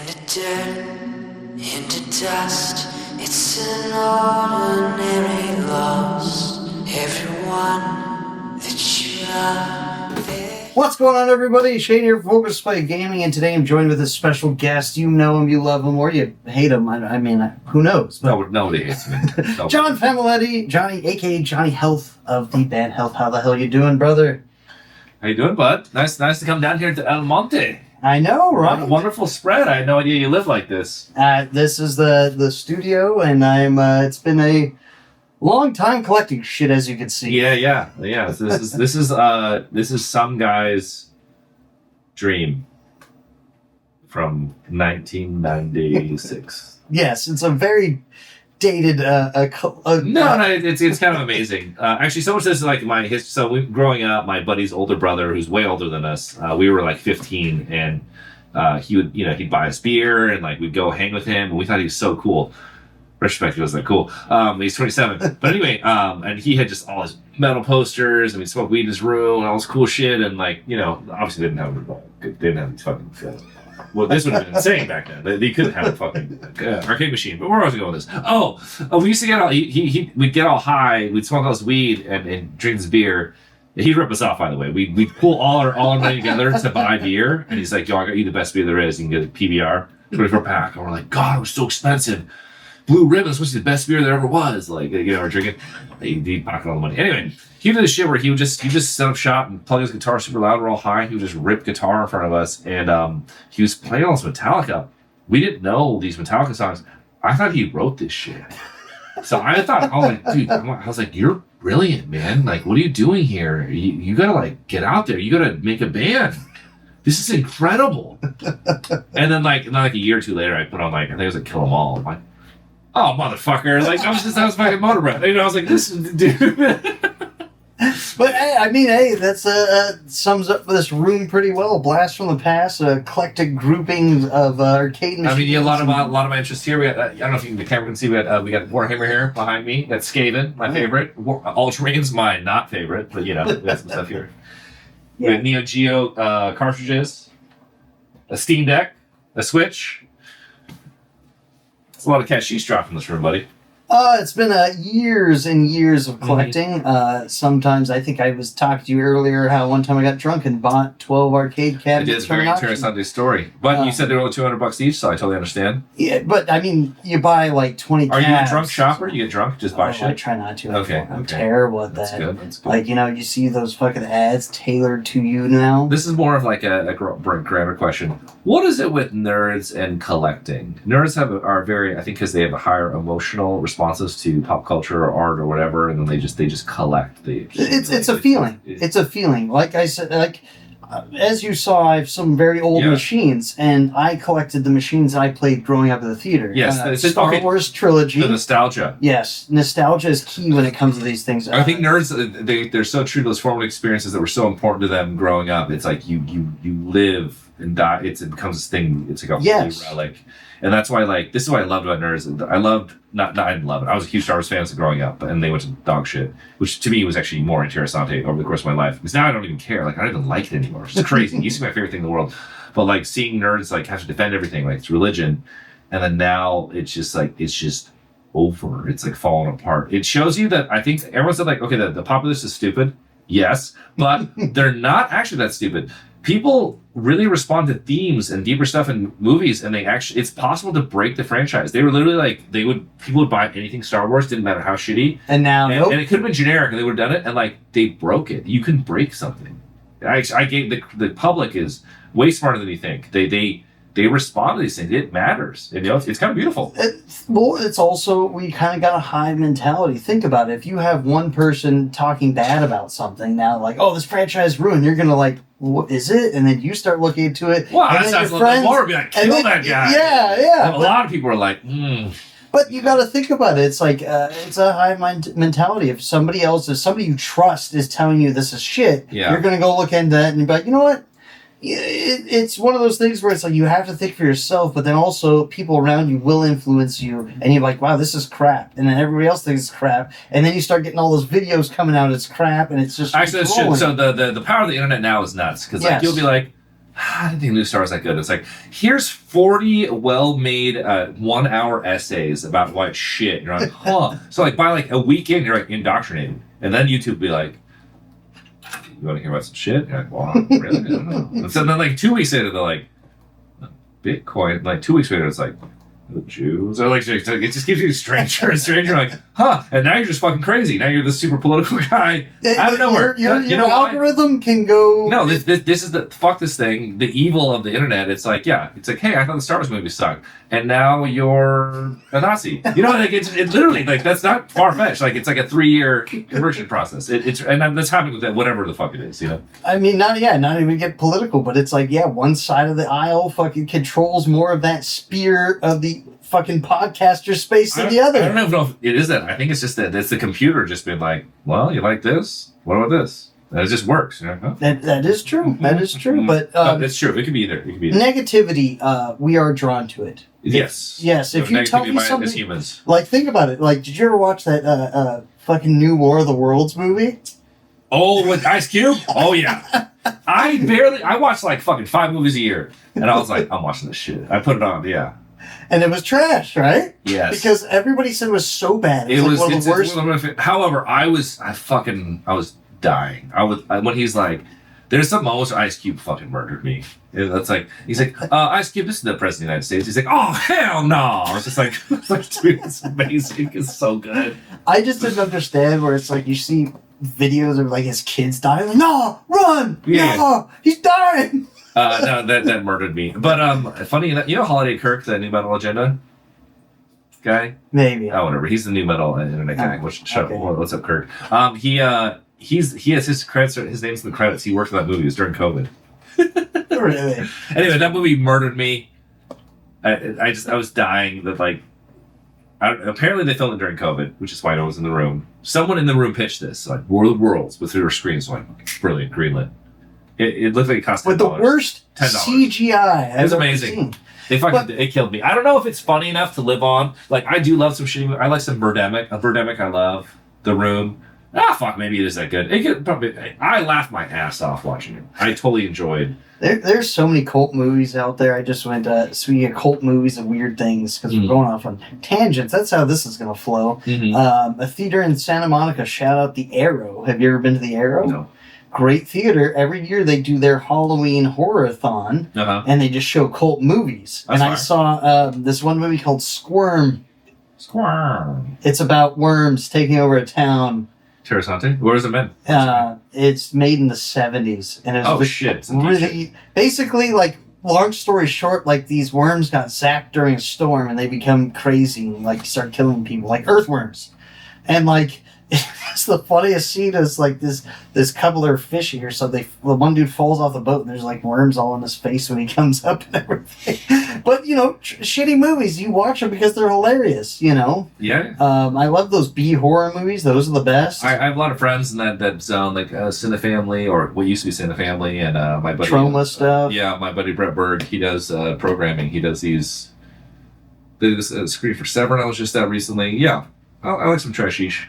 into dirt, into dust. It's an ordinary loss. Everyone that you love. What's going on, everybody? Shane here from Focus Play Gaming, and today I'm joined with a special guest. You know him, you love him, or you hate him. I mean, who knows? But nobody hates me. John Familetti, Johnny, a.k.a. Johnny Health of the band Health. How the hell you doing, brother? How you doing, bud? Nice to come down here to El Monte. I know, right? Wonderful spread. I had no idea you lived like this. This is the studio, and I'm. It's been a long time collecting shit, as you can see. Yeah. This is some guy's dream from 1996. Yes, it's a very dated. No, it's kind of amazing. Actually, so much this is like growing up, my buddy's older brother, who's way older than us, we were like 15, and he'd buy us beer, and like we'd go hang with him, and we thought he was so cool. Retrospect, he wasn't that cool. He's 27, but anyway, and he had just all his metal posters, and we smoked weed in his room, and all this cool shit, and like, obviously they didn't have these fucking. Well, this would have been insane back then. They couldn't have a fucking arcade machine. But where was I going with this? We used to get all. We'd get all high. We'd smoke all this weed and drink this beer. He'd rip us off, by the way. We'd pull all our money together to buy beer, and he's like, "Yo, I got you the best beer there is. You can get a PBR 24 pack." And we're like, "God, it was so expensive. Blue Ribbon was supposed to be the best beer there ever was." Like, we're drinking. He'd pocket all the money. Anyway, he did this shit where he just set up shop and plug his guitar super loud. We're all high. He would just rip guitar in front of us, and he was playing all this Metallica. We didn't know these Metallica songs. I thought he wrote this shit. So I was like, "You're brilliant, man. Like, what are you doing here? You gotta like get out there. You gotta make a band. This is incredible." And then like a year or two later, I put on like, I think it was like Kill 'Em All. I'm like, "Oh, motherfucker!" Like I was fucking motor breath. I was like, "This dude." But hey, that's sums up this room pretty well. Blast from the past, eclectic grouping of arcade machines. I mean, a lot of my interest here. We got, I don't know if the camera can see. We got Warhammer here behind me. That's Skaven, my favorite. Ultramarines, my not favorite, but we got some stuff here. Yeah. We have Neo Geo cartridges, a Steam Deck, a Switch. It's a lot of cash dropped in this room, buddy. It's been years and years of collecting. Mm-hmm. Sometimes I think I was talking to you earlier how one time I got drunk and bought 12 arcade cabinets. It is a very interesting story. But you said they were only $200 each, so I totally understand. Yeah, but I mean, you buy like 20 cabs. Are you a drunk shopper? You get drunk, just buy shit? I try not to. Okay. I'm terrible at that. That's good. Like, you see those fucking ads tailored to you now? This is more of like a grammar question. What is it with nerds and collecting? Nerds are very, I think, because they have a higher emotional responses to pop culture or art or whatever, and then they just collect the. It's a feeling. It's a feeling. Like I said, as you saw, I have some very old machines, and I collected the machines I played growing up at the theater. Yes, Star Wars trilogy. The nostalgia. Yes, nostalgia is key when it comes to these things. I think nerds they're so true to those formative experiences that were so important to them growing up. It's like you live and die. It becomes this thing. It's like a holy relic. And that's why, this is what I loved about nerds. I didn't love it. I was a huge Star Wars fan growing up, and they went to dog shit, which to me was actually more interessante over the course of my life. Because now I don't even care. I don't even like it anymore. It's crazy. It used to be my favorite thing in the world. But, seeing nerds, have to defend everything, it's religion. And then now it's just over. It's, falling apart. It shows you that I think everyone said, okay, the populace is stupid. Yes. But they're not actually that stupid. People really respond to themes and deeper stuff in movies, and it's possible to break the franchise. They were literally people would buy anything Star Wars, didn't matter how shitty. And now, and it could have been generic, and they would have done it, and they broke it. You can break something. The public is way smarter than you think. They respond to these things. It matters. It's kind of beautiful. It's also, we kind of got a hive mentality. Think about it. If you have one person talking bad about something now, this franchise ruined, you're going to what is it? And then you start looking into it. Well, that's not the more be kill that guy. Yeah. A lot of people are But you got to think about it. It's it's a hive mentality. If somebody you trust is telling you this is shit, you're going to go look into that and be like, you know what? It's one of those things where it's you have to think for yourself, but then also people around you will influence you, and you're like, wow, this is crap, and then everybody else thinks it's crap, and then you start getting all those videos coming out, it's crap, and it's just actually that's true. So the power of the internet now is nuts, because you'll be like, I didn't think New Star was that good. It's like, here's 40 well-made 1-hour essays about white shit. You're like, huh. So like by like a weekend, you're like indoctrinated. And then YouTube would be like, you want to hear about some shit? You're like, well, really? I don't know. And so then like 2 weeks later, they're like, Bitcoin. Like 2 weeks later, it's like, the Jews are like, it just keeps getting stranger and stranger. Like, huh? And now you're just fucking crazy. Now you're the super political guy. I don't know your algorithm can go. No, this is the fuck this thing. The evil of the internet. It's like, yeah, it's like, hey, I thought the Star Wars movie sucked, and now you're a Nazi. You know, like it's literally like that's not far fetched. Like it's like a 3-year conversion process. It's that's happening with that whatever the fuck it is. You know. I mean, not even get political, but it's like, yeah, one side of the aisle fucking controls more of that spear of the fucking podcaster space than the other. I don't know if it is that. I think it's just that it's the computer just being like, well, you like this? What about this? And it just works. You know? Huh? That is true. That is true. But that's true. It could be either. Negativity. We are drawn to it. Yes. Yes. If you tell me something, as humans. like think about it. Like, did you ever watch that fucking new War of the Worlds movie? Oh, with Ice Cube? Oh yeah. I watched like fucking 5 movies a year, and I was like, I'm watching this shit. I put it on. Yeah. And it was trash, right? Yes. Because everybody said it was so bad. It was like one of the worst. However, I was dying. When he's like, there's some moments where Ice Cube fucking murdered me. That's like, he's like, Ice Cube, this is the president of the United States. He's like, oh, hell no. I was just like, dude, it's amazing. It's so good. I just didn't understand where it's like, you see videos of like his kids dying. Like, no, run. Yeah. No, he's dying. No, that murdered me. But funny enough, you know Holiday Kirk, the New Metal Agenda guy? Maybe. Oh, whatever. He's the New Metal internet guy. What's up, Kirk? He has his credits. His name's in the credits. He worked on that movie. It was during COVID. Really? Anyway, that movie murdered me. I was dying. That like, apparently they filmed it during COVID, which is why no one was in the room. Someone in the room pitched this, like War of the Worlds, with their screens, like brilliant, greenlit. It looked like it cost $10. With the worst $10. CGI. It was amazing. It killed me. I don't know if it's funny enough to live on. Like, I do love some shitty movies. I like some Birdemic. Birdemic I love. The Room. Maybe it is that good. I laughed my ass off watching it. I totally enjoyed. There's so many cult movies out there. I just went, speaking of cult movies and weird things, because we're going off on tangents. That's how this is going to flow. Mm-hmm. A theater in Santa Monica, shout out The Arrow. Have you ever been to The Arrow? No. Great theater. Every year they do their Halloween horror-a-thon, and they just show cult movies. I saw this one movie called Squirm. It's about worms taking over a town. Terrasante? Where has it been? It's made in the 70s. And it's really, basically, like, long story short, like, these worms got zapped during a storm, and they become crazy and, like, start killing people, like earthworms. And, like, it's the funniest scene is like this couple are fishing or something. The one dude falls off the boat and there's like worms all in his face when he comes up and everything. But you know, shitty movies, you watch them because they're hilarious. You know. Yeah. I love those B horror movies. Those are the best. I have a lot of friends in that zone, like Cinefamily or what used to be Cinefamily, and my buddy Trauma stuff. Yeah, my buddy Brett Berg. He does programming. He does these. They did a screen for Severn. I was just at recently. Yeah, I like some trashish.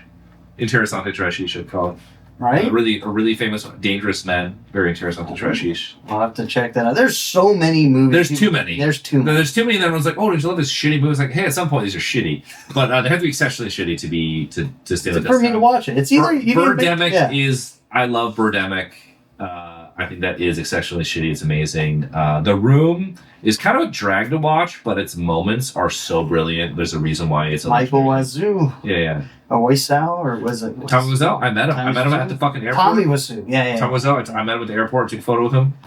Interessante trashish, I'd call it. Right? A really famous Dangerous Men. Very interessante trashish. I'll have to check that out. There's so many movies. There's too many. There's too many. And then everyone's like, oh, did you love this shitty movie? It's like, hey, at some point these are shitty. But they have to be exceptionally shitty to stay with us. For me to watch it. It's either... Birdemic is... I love Birdemic. I think that is exceptionally shitty. It's amazing. The Room is kind of a drag to watch, but its moments are so brilliant. There's a reason why it's... Michael Wazoo. Yeah. Wiseau, or was it... Tommy Wiseau. I met him. I met him at the fucking airport. Tommy Wiseau. Yeah. Tommy Wiseau. I met him at the airport. Took a photo with him.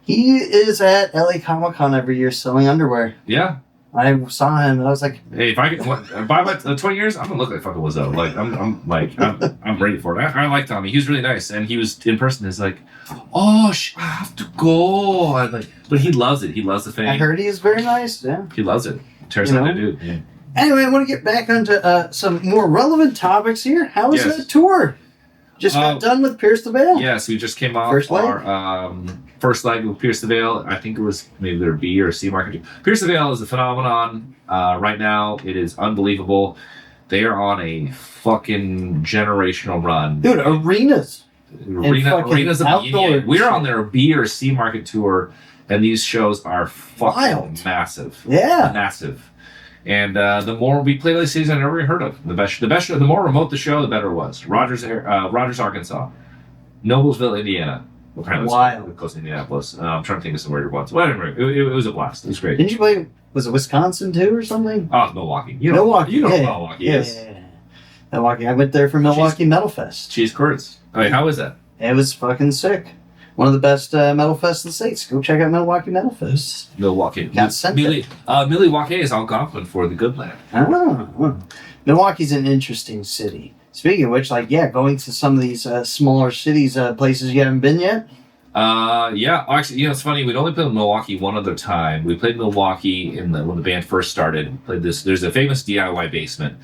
He is at LA Comic-Con every year selling underwear. Yeah. I saw him and I was like, "Hey, if I get by my 20 years, I'm gonna look like fucking Wiseau. Like I'm ready for it." I like Tommy. He was really nice, and he was in person. He's like, "Oh, I have to go." But he loves it. He loves the fame. I heard he is very nice. Yeah, he loves it. Terrifying dude. Yeah. Anyway, I want to get back onto some more relevant topics here. How was that tour? Just got done with Pierce the Veil? Yes, we just came off our first leg with Pierce the Veil. I think it was maybe their B or C market. Pierce the Veil is a phenomenon. Right now, it is unbelievable. They are on a fucking generational run. Dude, arenas of the year. We're on their B or C market tour. And these shows are fucking Wild. massive. Yeah. Massive. And the more we played these cities I never even heard of. The best show, the more remote the show, the better it was. Rogers, Arkansas. Noblesville, Indiana. Apparently Wild. Close to Indianapolis. I'm trying to think of some weird ones. Whatever. It was a blast. It was great. Didn't you play? Was it Wisconsin too, or something? Oh, Milwaukee. Milwaukee. You know yeah, Milwaukee is. Yeah. Milwaukee. I went there for Milwaukee Metal Fest. Cheese curds. I mean, how is that? It was fucking sick. One of the best metal fests in the States. Go check out Milwaukee Metal Fest. Milwaukee. Got sent there. Milwaukee is Algonquin for the good land. Oh. Milwaukee's an interesting city. Speaking of which, going to some of these smaller cities, places you haven't been yet. Yeah. Actually, it's funny. We'd only played in Milwaukee one other time. We played Milwaukee when the band first started. We played this. There's a famous DIY basement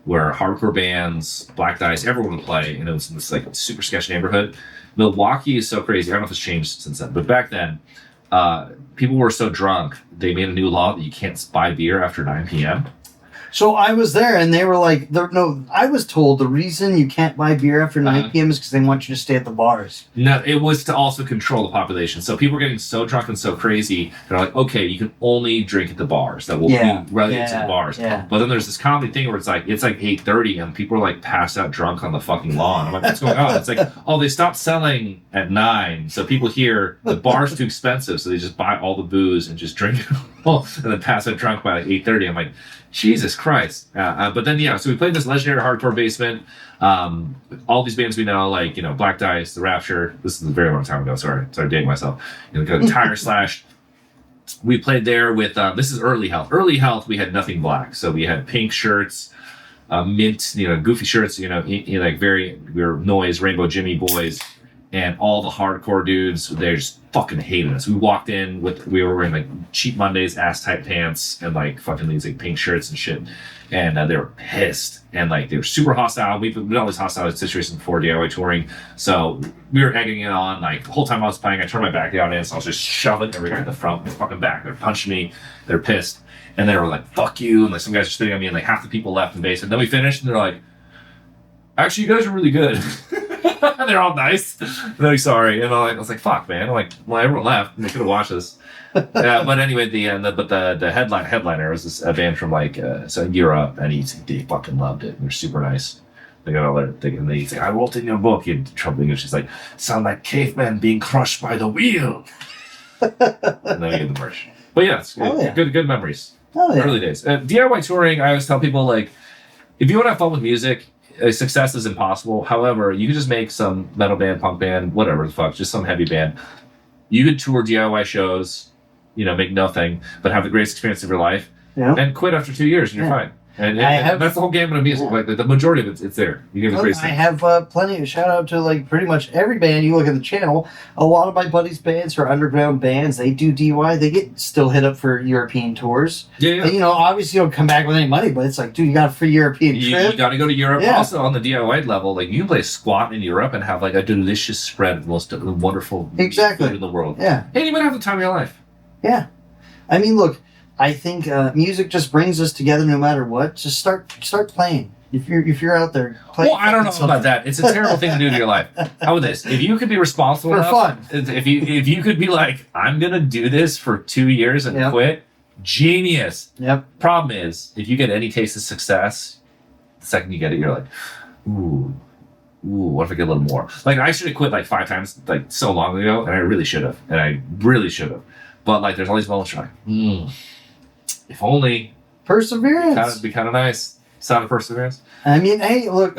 where hardcore bands, Black Dice, everyone would play, and it was in this super sketchy neighborhood. Milwaukee is so crazy. I don't know if it's changed since then, but back then, people were so drunk they made a new law that you can't buy beer after 9 p.m. So I was there, and they were like, "No." I was told the reason you can't buy beer after 9 p.m. is because they want you to stay at the bars. No, it was to also control the population. So people were getting so drunk and so crazy. They're like, "Okay, you can only drink at the bars. That will be relegated to the bars." Yeah. But then there's this comedy thing where it's like 8:30 and people are like passed out drunk on the fucking lawn. I'm like, "What's going on?" It's like, "Oh, they stopped selling at 9, so people here the bar's too expensive, so they just buy all the booze and just drink it all and then pass out drunk by 8:30." I'm like, Jesus Christ. But then, so we played this legendary hardcore basement. All these bands we know, Black Dice, The Rapture. This is a very long time ago. Sorry dating myself. Tire Slash. We played there with, this is Early Health. Early Health, we had nothing black. So we had pink shirts, mint, goofy shirts, we were Noise, Rainbow Jimmy boys. And all the hardcore dudes, they just fucking hated us. We walked in we were wearing Cheap Mondays, ass tight pants, and fucking these pink shirts and shit. And they were pissed. And they were super hostile. We've been always hostile situations before DIY touring. So we were egging it on. The whole time I was playing, I turned my back down in, so I was just shoving every guy in the front, fucking back. They're punching me. They're pissed. And they were like, fuck you. And some guys are spitting on me, and half the people left in the basement. Then we finished, and they're like, actually, you guys are really good. They're all nice. Very sorry. And I was like, fuck, man. Everyone left. And they could have watched this. But anyway, the headliner was this a band from Europe, and they fucking loved it. They're super nice. They got all their thing, and they say, I wrote in your book, in Trump English, she's like, sound like cavemen being crushed by the wheel. And then we get the merch. But yeah, it's good memories. Oh, yeah. Early days. DIY touring, I always tell people, if you want to have fun with music, success is impossible. However, you can just make some metal band, punk band, whatever the fuck, just some heavy band. You could tour DIY shows, make nothing, but have the greatest experience of your life, and quit after 2 years, and you're fine. And that's the whole gamut of music. The majority of it's there. You give the greatest thing. I have plenty of shout out to pretty much every band. You look at the channel, a lot of my buddies' bands are underground bands. They do DIY. They get still hit up for European tours. Yeah. And, obviously you don't come back with any money, but it's dude, you got a free European trip. You got to go to Europe. Yeah. Also, on the DIY level, you can play squat in Europe and have a delicious spread of the most wonderful food in the world. Yeah. And you might have the time of your life. Yeah. I mean, look, I think music just brings us together no matter what. Just start playing. If you're out there playing. Well, I don't know about that. It's a terrible thing to do to your life. How about this? If you could be responsible for enough, fun. If you could be I'm gonna do this for 2 years and quit, genius. Yep. Problem is, if you get any taste of success, the second you get it, you're like, ooh, what if I get a little more? I should have quit 5 times so long ago, and I really should have. But there's all these moments where if only perseverance. It'd be kind of nice. Sound of perseverance. I mean, hey, look,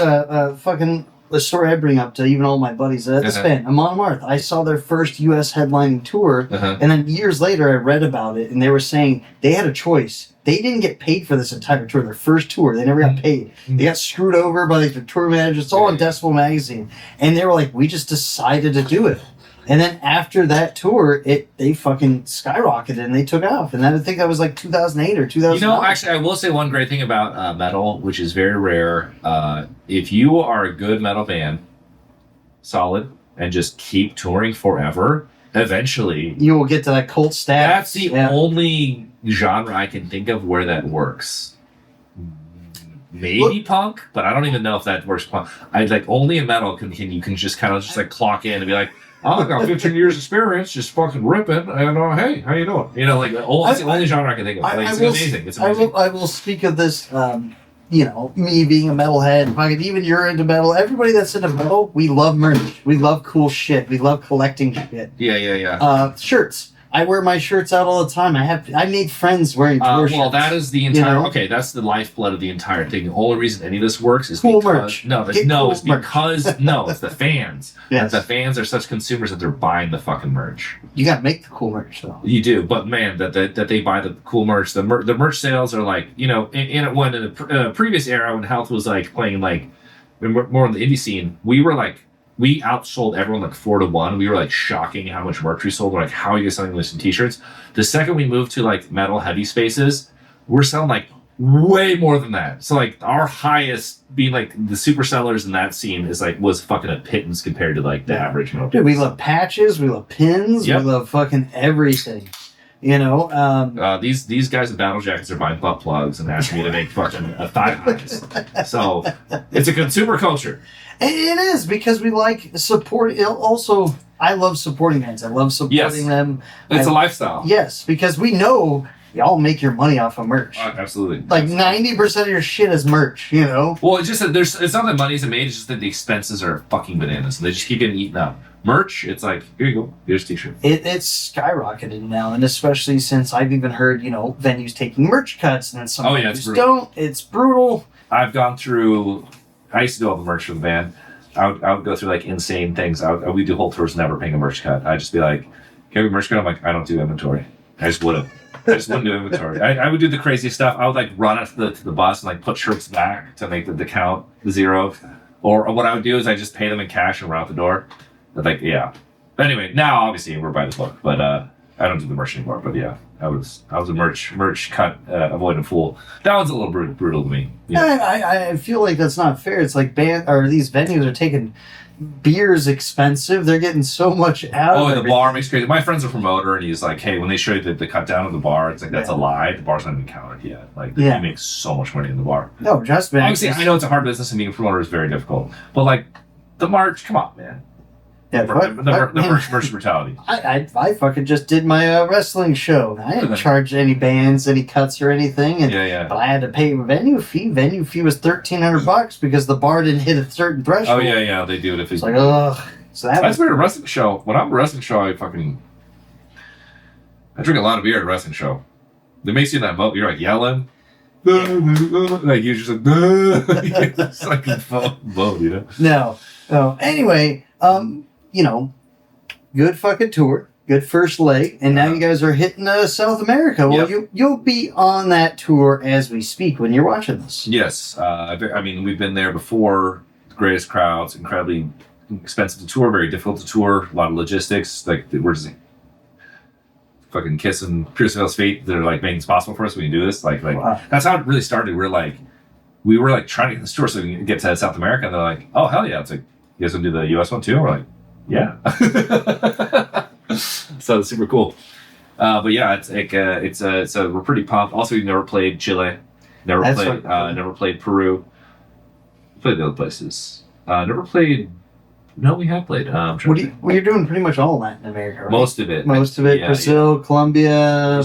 fucking the story I bring up to even all my buddies. This band, Amon Amarth. I saw their first U.S. headlining tour, and then years later, I read about it, and they were saying they had a choice. They didn't get paid for this entire tour. Their first tour, they never got paid. They got screwed over by the tour manager. It's all in Decibel Magazine, and they were like, "We just decided to do it." And then after that tour, they fucking skyrocketed and they took off. And I think that was 2008 or 2009. Actually, I will say one great thing about metal, which is very rare. If you are a good metal band, solid, and just keep touring forever, eventually you will get to that cult status. That's the only genre I can think of where that works. Maybe punk, but I don't even know if that works punk. Only in metal can you just kind of just clock in and be like, I got 15 years experience, just fucking ripping, and hey, how you doing? You know, like it's the only genre I can think of. Like, it's amazing. It's amazing. I will speak of this. You know, me being a metalhead, fucking even you're into metal. Everybody that's into metal, we love merch. We love cool shit. We love collecting shit. Yeah. Shirts. I wear my shirts out all the time. I made friends wearing tour shirts. Well, that is the entire. Okay, that's the lifeblood of the entire thing. The only reason any of this works is cool because merch. it's because it's the fans. Yes. The fans are such consumers that they're buying the fucking merch. You gotta make the cool merch, though. You do, but man, that they buy the cool merch. The merch sales are like, you know, in a previous era when Health was like playing like more on the indie scene, we outsold everyone like 4-1. We were like shocking how much merch we sold. We're like, how are you guys selling this in t-shirts? The second we moved to like metal heavy spaces, we're selling like way more than that. So like our highest being like the super sellers in that scene was fucking a pittance compared to like the average metal. Dude, we love patches, we love pins, Yep. we love fucking everything. You know, these guys in battle jackets are buying butt plugs and asking me to make fucking thigh highs. So it's a consumer culture. It is because we like support. Also, I love supporting bands. I love supporting them. It's a lifestyle. Yes, because we know y'all make your money off of merch. Absolutely. Like 90% of your shit is merch. You know. Well, it's just that it's not that money's made. It's just that the expenses are fucking bananas, and they just keep getting eaten up. Merch, it's like, here you go, here's a t-shirt. It's skyrocketed now, and especially since I've even heard, you know, venues taking merch cuts, and then some venues don't. It's brutal. I've gone through. I used to do all the merch for the band. I would go through like insane things. We do whole tours never paying a merch cut. I'd just be like, "Can we merch cut?" I'm like, I don't do inventory. I just wouldn't do inventory. I would do the crazy stuff. I would like run it to the bus and like put shirts back to make the count 0. Or what I would do is I just pay them in cash and run out the door. Like, yeah. Anyway, now obviously we're by the book, but I don't do the merch anymore. But yeah, I was a merch cut avoidant fool. That one's a little brutal to me. You know? I feel like that's not fair. It's like these venues are taking beer's expensive. They're getting so much out. Oh, the bar makes crazy. My friend's a promoter, and he's like, "Hey, when they show you the cut down of the bar, it's like that's a lie. The bar's not even counted yet. Like, you make so much money in the bar." No, just man. Obviously, I know it's a hard business, and being a promoter is very difficult. But like, the merch, come on, man. Yeah, the merch brutality. I fucking just did my wrestling show. I didn't charge any bands, any cuts or anything. And, But I had to pay a venue fee. Venue fee was $1,300 because the bar didn't hit a certain threshold. Oh yeah, they do it if it's like, ugh. So that's weird. A wrestling show. When I'm a wrestling show, I drink a lot of beer at a wrestling show. They may see that you're like yelling. Like you're just like it's like a vote, you know. No. Anyway, you know, good fucking tour, good first leg, and now you guys are hitting South America. Well, you'll be on that tour as we speak when you're watching this. Yes, I mean we've been there before. The greatest crowds, incredibly expensive to tour, very difficult to tour, a lot of logistics. Like we're just fucking kissing Pierce's feet that are like making this possible for us when you do this. Like wow. That's how it really started. We were like trying to get this tour so we can get to South America, and they're like, oh hell yeah, it's like you guys want to do the US one too? We're like, yeah. So it's super cool. But yeah, it's we're pretty pumped. Also, we've never played Chile, never played Peru. Played the other places. Never played. No, we have played. You're doing pretty much all Latin America, right? Most of it. Yeah, Brazil, Colombia,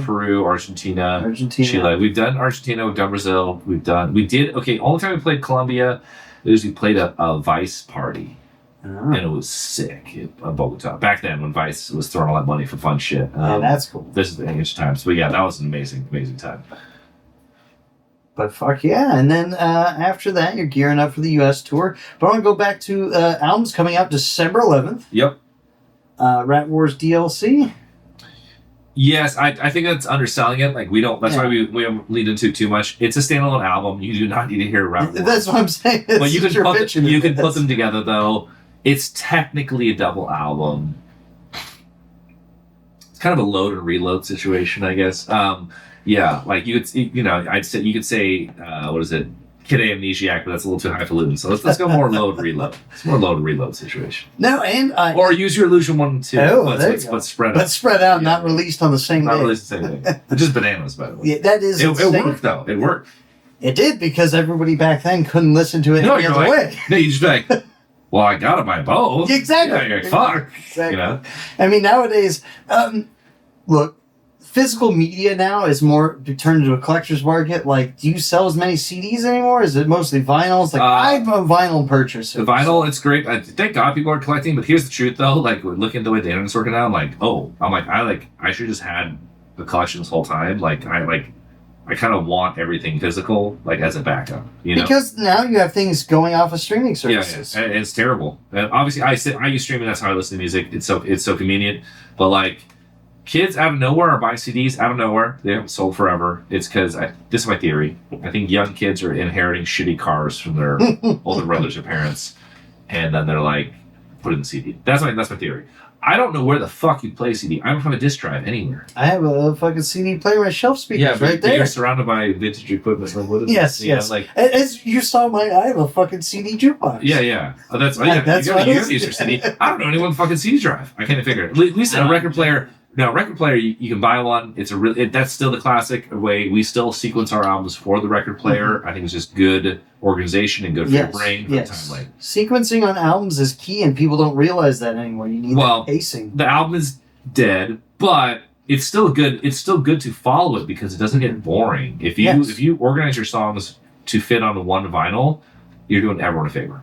Peru, Argentina, Chile. We've done Argentina. We've done Brazil. Only time we played Colombia is we played a Vice party. And it was sick in Bogota. Back then, when Vice was throwing all that money for fun shit. That's cool. This is the English times. But yeah, that was an amazing, amazing time. But fuck yeah. And then after that, you're gearing up for the U.S. tour. But I want to go back to albums coming out December 11th. Yep. Rat Wars DLC. Yes, I think that's underselling it. Like, we don't, that's why we don't lead into it too much. It's a standalone album. You do not need to hear Rat Wars. That's what I'm saying. But you can put them together, though. It's technically a double album. It's kind of a load and reload situation, I guess. Yeah, like you could say, what is it? Kid Amnesiac, but that's a little too highfalutin. So let's go more load reload. It's more load and reload situation. No, or use your illusion 1 and 2. Let's spread out. Let's spread out, not released on the same day. Not released the same day. They're just bananas, by the way. Yeah, that is. It worked though. It worked. It did because everybody back then couldn't listen to it any other way. No, you just be like, well, I gotta buy both. Exactly. Yeah, you're like, fuck. Exactly. You know? I mean, nowadays, look, physical media now is more turned into a collector's market. Like, do you sell as many CDs anymore? Is it mostly vinyls? Like, I'm a vinyl purchaser. The vinyl, it's great. Thank God people are collecting, but here's the truth though. Like, looking at the way the internet's working out, I should just had the collection this whole time. I kind of want everything physical, like, as a backup, you know? Because now you have things going off of streaming services. Yeah, and it's terrible. And obviously, I use streaming. That's how I listen to music. It's so convenient. But like, kids out of nowhere are buying CDs out of nowhere. They haven't sold forever. It's because this is my theory. I think young kids are inheriting shitty cars from their older brothers or parents, and then they're like, put it in the CD. That's my theory. I don't know where the fuck you play CD. I don't have a disc drive anywhere. I have a fucking CD player, my shelf speakers right there. You're surrounded by vintage equipment. Like, what is yes. Know, like, as you saw, I have a fucking CD jukebox. Yeah. Oh, that's what you use your CD. I don't know anyone with a fucking CD drive. I can't figure it. At least a record player. Now, record player, you can buy one. It's that's still the classic way. We still sequence our albums for the record player. Mm-hmm. I think it's just good organization and good for your brain for the time late. Sequencing on albums is key, and people don't realize that anymore. You need that pacing. The album is dead, but it's still good. It's still good to follow it because it doesn't get boring. If you organize your songs to fit on one vinyl, you're doing everyone a favor.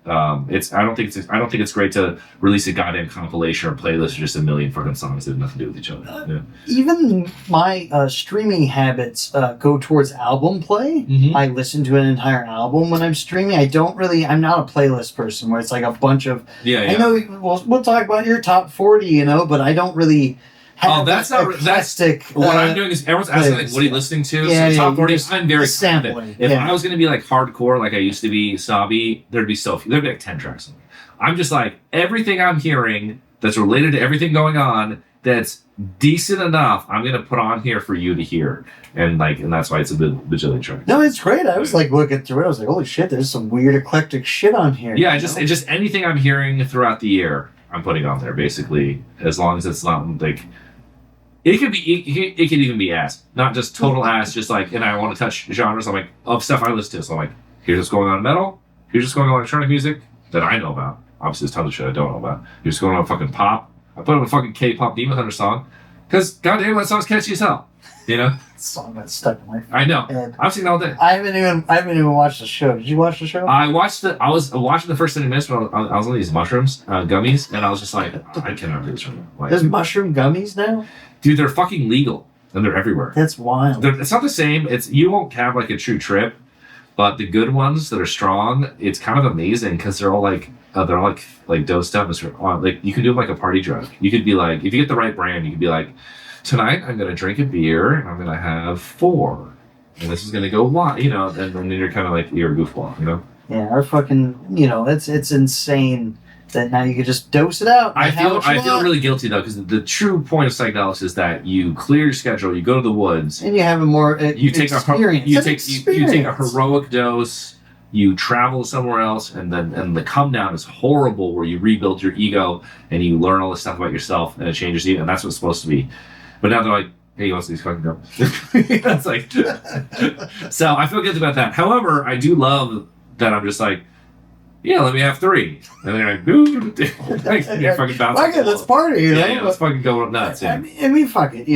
I don't think it's great to release a goddamn compilation or playlist of just a million fucking songs that have nothing to do with each other. Even my streaming habits go towards album play. Mm-hmm. I listen to an entire album when I'm streaming. I'm not a playlist person where it's like a bunch of. I know we'll talk about your top 40, but I don't really. That's what I'm doing is everyone's asking like, what are you listening to? So top 40. I'm very sampling. If I was going to be like hardcore, like I used to be, snobby, there'd be so few. There'd be like 10 tracks. I'm just like, everything I'm hearing that's related to everything going on that's decent enough, I'm going to put on here for you to hear. And that's why it's a bajillion tracks. No, it's great. I was like looking through it. I was like, holy shit, there's some weird eclectic shit on here. Yeah, just anything I'm hearing throughout the year, I'm putting on there basically, as long as it's not like. It could even be ass, not just total ass. Just like, and I want to touch genres. I'm like, of stuff I listen to. So I'm like, here's what's going on in metal. Here's what's going on in electronic music that I know about. Obviously, there's tons of shit I don't know about. Here's what's going on in fucking pop. I put up a fucking K-pop Demon Hunter song because goddamn, that song's catchy as hell. Song that's stuck in my head. I know. I've seen it all day. I haven't even watched the show. Did you watch the show? I was watching the first 30 minutes when I was on these mushrooms, gummies, and I was just like, I cannot do this right now. There's mushroom gummies now? Dude, they're fucking legal, and they're everywhere. That's wild. It's not the same. You won't have like a true trip, but the good ones that are strong, it's kind of amazing because they're all like dosed up. Like you can do them like a party drug. You could be like, if you get the right brand, you could be like, tonight I'm gonna drink a beer and I'm gonna have 4, and this is gonna go wide, and then you're kind of like you're a goofball, Yeah, our fucking, it's insane. That now you can just dose it out. I feel really guilty though because the true point of psychedelics is that you clear your schedule, you go to the woods, and you have a more you take a heroic dose, you travel somewhere else, and the come down is horrible where you rebuild your ego and you learn all this stuff about yourself and it changes you, and that's what it's supposed to be. But now they're like, hey, you want these fucking gums? That's like, so I feel guilty about that. However, I do love that I'm just like, yeah, let me have 3. And they're like, dude, you're fucking bouncing. Fuck it, let's party, Yeah, let's fucking go nuts. Yeah. I mean, fuck it,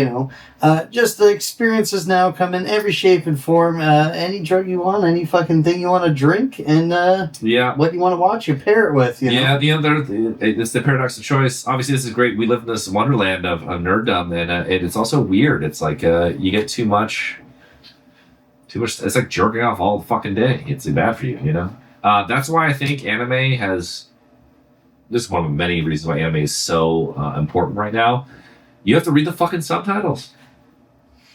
just the experiences now come in every shape and form. Any drug you want, any fucking thing you want to drink, and what you want to watch, you pair it with. Yeah, it's the paradox of choice. Obviously, this is great. We live in this wonderland of nerddom, and it's also weird. It's like you get too much. It's like jerking off all fucking day. It's bad for you, That's why I think anime has. This is one of many reasons why anime is so important right now. You have to read the fucking subtitles.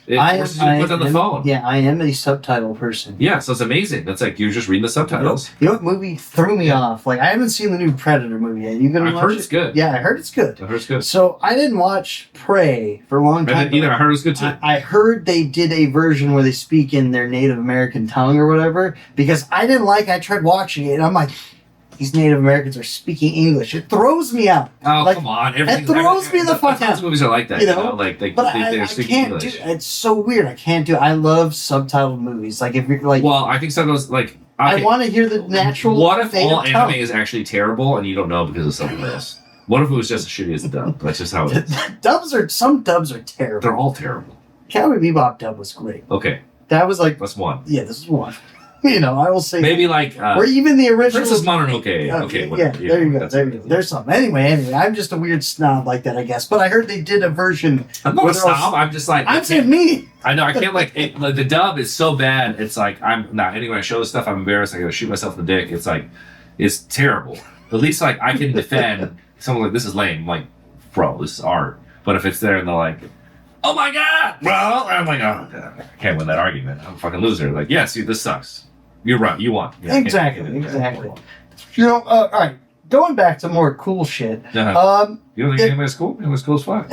It forces you to put down the phone. Yeah, I am a subtitle person. Yeah, so it's amazing. That's like you're just reading the subtitles. You know what movie threw me off? Like I haven't seen the new Predator movie yet. You gonna watch it? I heard it's good. Yeah, I heard it's good. I heard it's good. So I didn't watch Prey for a long time. I didn't either. I heard it was good too. I heard they did a version where they speak in their Native American tongue or whatever because I tried watching it and I'm like, these Native Americans are speaking English. It throws me out. Oh, come on. It throws me the fuck out. Movies are like that, they're speaking English. It's so weird. I can't do it. I love subtitled movies. Like, if you're like... Well, I think subtitles, like, I want to hear the natural. What if all tone. anime is actually terrible and you don't know because of something else? What if it was just as shitty as a dub? That's just how it is. Some dubs are terrible. They're all terrible. Cowboy Bebop dub was great. Okay. That was like... That's one. Yeah, this is one. I will say... Maybe like... or even the original... Princess Mononoke. Okay. Yeah, there you go. There's something. Anyway, I'm just a weird snob like that, I guess. But I heard they did a version... I'm not a snob. I'm just like... I'm saying me. I know. I can't like the dub is so bad. It's like I'm not. Anyway, I show this stuff. I'm embarrassed. I gotta shoot myself in the dick. It's like it's terrible. At least like I can defend someone like this is lame. I'm like, bro, this is art. But if it's there and they're like, oh my god, bro, I'm like, oh, I can't win that argument. I'm a fucking loser. Like, yes, this sucks. You're right. You won. Yeah, exactly. All right. Going back to more cool shit. Uh-huh. You don't think anybody's cool? Anybody's cool as fuck.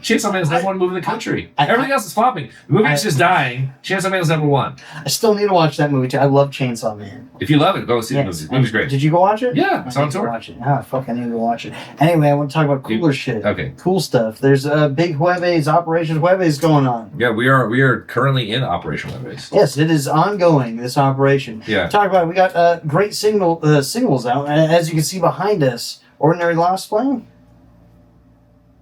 Chainsaw Man is number one movie in the country. Everything else is flopping. The movie's just dying. Chainsaw Man is number one. I still need to watch that movie too. I love Chainsaw Man. If you love it, go see the movie. The movie's great. Did you go watch it? Yeah, it's on tour. Watch it. Fuck, I need to go watch it. Anyway, I want to talk about cooler shit. Okay. Cool stuff. There's big Jueves, Operation Jueves going on. Yeah, we are currently in Operation Jueves. Yes, it is ongoing, this operation. Yeah. Talk about it. We got great singles out. As you can see behind us, Ordinary Lost playing.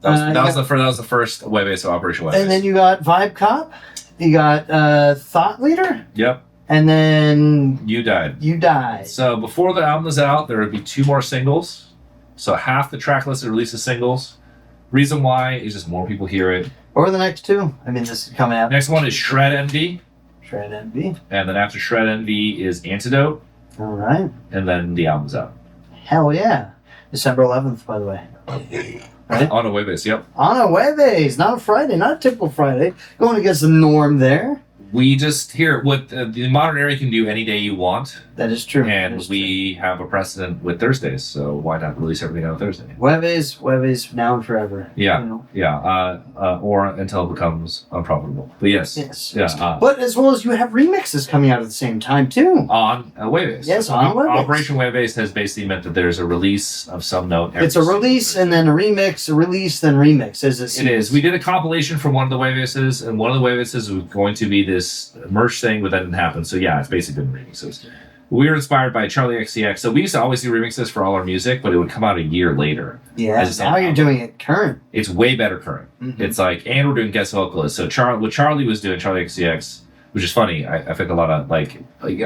That was the first Jueves of Operation Jueves. And then you got Vibe Cop. You got Thought Leader. Yep. And then... You Died. So before the album is out, there would be 2 more singles. So half the track list is released as singles. Reason why is just more people hear it. Or the next 2. I mean, this is coming out. Next one is Shred Envy. Shred Envy. And then after Shred Envy is Antidote. All right. And then the album's out. Hell yeah. December 11th, by the way. Right? On a Jueves, yep. On a Jueves, not a Friday, not a typical Friday. Going against the norm there. We just hear what the modern era can do any day you want. That is true. And we have a precedent with Thursdays, so why not release everything on Thursday? Jueves, now and forever. Yeah, or until it becomes unprofitable. But yes. But as well as you have remixes coming out at the same time, too. On Jueves. Yes, on Jueves. Operation Jueves has basically meant that there's a release of some note. It's a release and then a remix, a release, then remix. It is. We did a compilation from one of the Jueveses, and one of the Jueveses was going to be this merch thing, but that didn't happen. So yeah, it's basically been remixes. We were inspired by Charlie XCX. So we used to always do remixes for all our music, but it would come out a year later. Yeah, now you're doing it current. It's way better current. Mm-hmm. It's like, and we're doing guest vocalists. So what Charlie was doing, Charlie XCX, which is funny. I think a lot of like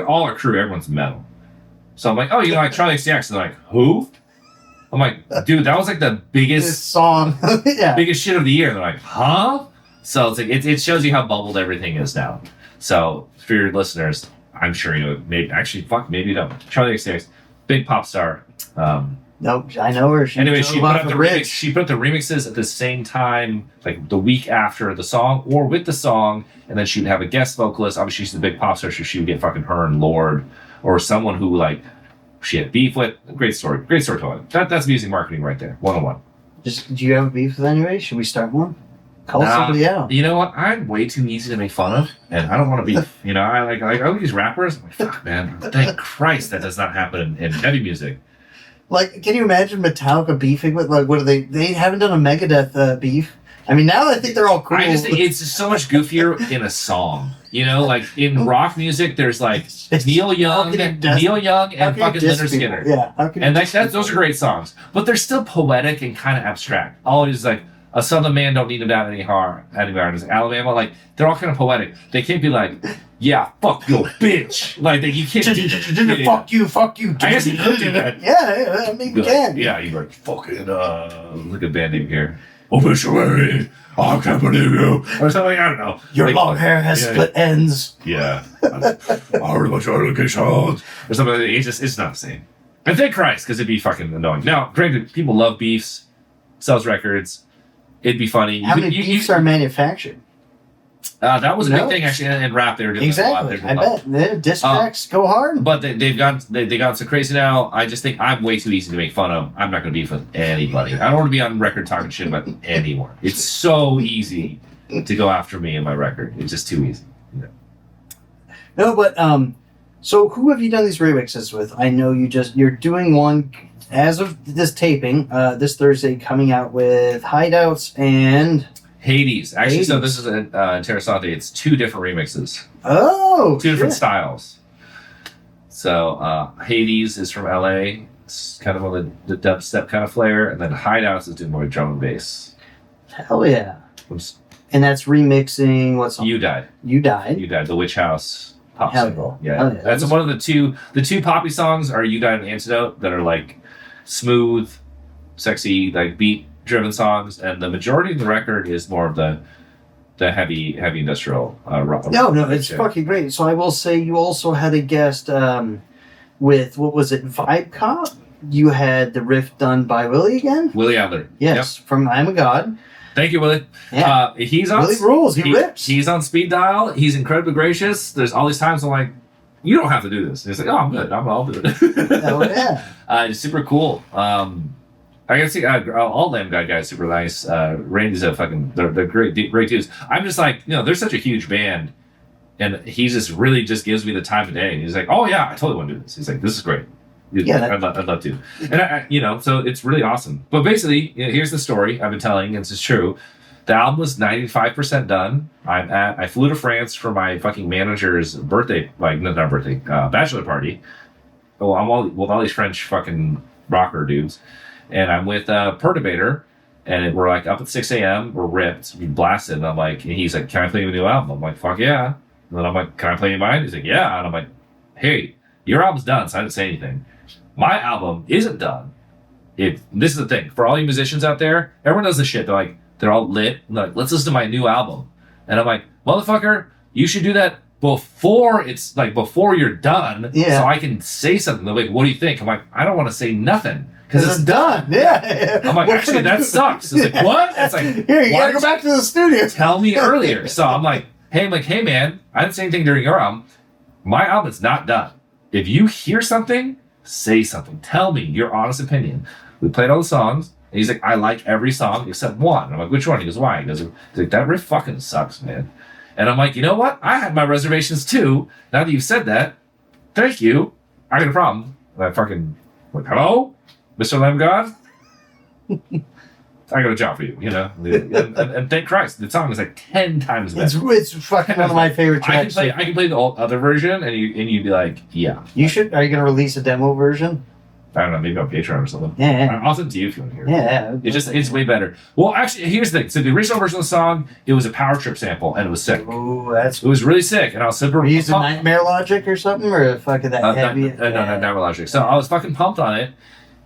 all our crew, everyone's metal. So I'm like, oh, you know, like Charlie XCX. And they're like, who? I'm like, dude, that was like the biggest song, biggest shit of the year. And they're like, huh? So it's like it shows you how bubbled everything is now. So for your listeners, I'm sure you know. Maybe you don't. Charlie XCX, big pop star. Nope, I know her. She put up the remixes at the same time, like the week after the song, or with the song, and then she would have a guest vocalist. Obviously, she's a big pop star, so she would get fucking her and Lord, or someone who like she had beef with. Great storytelling. That's music marketing right there, 101. Do you have a beef with anybody? Should we start one? Call somebody out. You know what? I'm way too easy to make fun of, and I don't want to be. You know, I like these rappers. I'm like, fuck, man. Thank Christ that does not happen in heavy music. Like, can you imagine Metallica beefing with what are they? They haven't done a Megadeth beef. I mean, now I think they're all cool. I just think it's just so much goofier in a song. You know, like in rock music, there's like Neil Young, and fucking Leonard Skinner. Yeah, and those are great songs, but they're still poetic and kind of abstract. All it is like. A Southern man don't need him down anywhere. Alabama, like they're all kind of poetic. They can't be like, yeah, fuck your bitch. Like you can't do that. Fuck you. I guess you could do that. Yeah, I mean you can. Yeah, you're like fucking look at band name here. Obituary. I can't believe you. Or something. I don't know. Your long hair has split ends. Yeah. I heard about your allegations. Or something. It's not the same. And thank Christ, because it'd be fucking annoying. Now, granted, people love beefs, sells records. It'd be funny. How many beefs are manufactured? That was a big thing actually in rap. They were doing exactly. I bet the diss tracks go hard. But they've gone so crazy now. I just think I'm way too easy to make fun of. I'm not going to beef with anybody. I don't want to be on record talking shit about anyone. It's so easy to go after me and my record. It's just too easy. Yeah. No, but so who have you done these remixes with? I know you're doing one. As of this taping, this Thursday, coming out with Hideouts and... Hades. Actually, so this is Interessante. It's 2 different remixes. Oh, 2 different styles. So Hades is from LA. It's kind of on the dubstep kind of flair, and then Hideouts is doing more drum and bass. Hell yeah. And that's remixing what's You Died. You Died. You Died, the Witch House pop Hell single. yeah. Yeah. Hell yeah. That's one of the two poppy songs are You Died and Antidote that are like smooth, sexy, like beat driven songs, and the majority of the record is more of the heavy industrial rock. No, it's fucking great. So I will say you also had a guest with, what was it, Vibe Cop? You had the riff done by Willie again? Willie Adler. Yes, from I'm a God. Thank you, Willie. Yeah. He's on. Willie rules. He rips. He's on speed dial. He's incredibly gracious. There's all these times I'm like, you don't have to do this. And he's like, oh, I'm good. I'll do it. Oh, yeah. It's super cool. I can see all Lamb God guys super nice. Randy's they're great dudes. I'm just like, they're such a huge band, and he just really just gives me the time of day. And he's like, oh yeah, I totally want to do this. He's like, this is great. Yeah, I'd love to. And so it's really awesome. But basically, here's the story I've been telling, and it's true. The album was 95% done. I flew to France for my fucking manager's birthday, bachelor party. Oh, I'm with all these French fucking rocker dudes. And I'm with Perturbator, and we're like up at 6 a.m. We're ripped, we blasted, and I'm like, and he's like, can I play you a new album? I'm like, fuck yeah. And then I'm like, can I play you mine? He's like, yeah. And I'm like, hey, your album's done, so I didn't say anything. My album isn't done. This is the thing for all you musicians out there. Everyone does this shit. They're all lit. And they're like, let's listen to my new album. And I'm like, motherfucker, you should do that before you're done, so I can say something. They're like, what do you think? I'm like, I don't want to say nothing. Because it's done. Yeah. I'm like, actually, that sucks. It's like, what? It's like, here, you gotta go back to the studio. Tell me earlier. So I'm like, hey, man, I didn't say anything during your album. My album is not done. If you hear something, say something. Tell me your honest opinion. We played all the songs, and he's like, I like every song except one. And I'm like, which one? He goes, why? He goes, he's like, that riff fucking sucks, man. And I'm like, you know what? I had my reservations too. Now that you've said that, thank you. I got a problem. And I fucking like, hello? Mr. Lamb God, I got a job for you, and thank Christ, the song is like 10 times better. It's fucking one of my favorite tracks. I can play the other version, and you'd be like, yeah. You should. Are you gonna release a demo version? I don't know, maybe on Patreon or something. Yeah. I'll send it to you if you want to hear it. Yeah. It's way better. Well, actually, here's the thing. So the original version of the song, it was a Power Trip sample, and it was sick. Oh, it was really sick, and I was super. Were you using Nightmare Logic or something, or fucking that heavy? No, Nightmare Logic. So I was fucking pumped on it.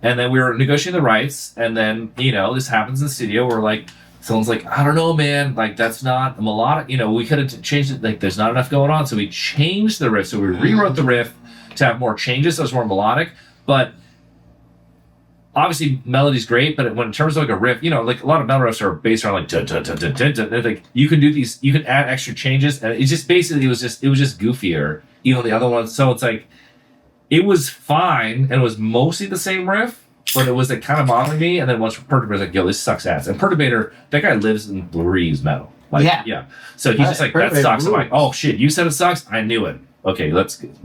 And then we were negotiating the rights, and then, this happens in the studio where, like, someone's like, I don't know, man, like, that's not a melodic, we could have changed it, like, there's not enough going on, so we changed the riff, so we rewrote the riff to have more changes, so it's more melodic, but obviously, melody's great, but when in terms of, like, a riff, like, a lot of metal riffs are based around, like, like, you can do these, you can add extra changes, and it's just, basically, it was just goofier, the other ones, so it's like, it was fine, and it was mostly the same riff, but it was like kind of bothering me. And then once Perturbator was like, yo, this sucks ass. And Perturbator, that guy lives and breathes metal. Like, yeah. So he's just like, that sucks. I'm like, oh shit, you said it sucks? I knew it. Okay,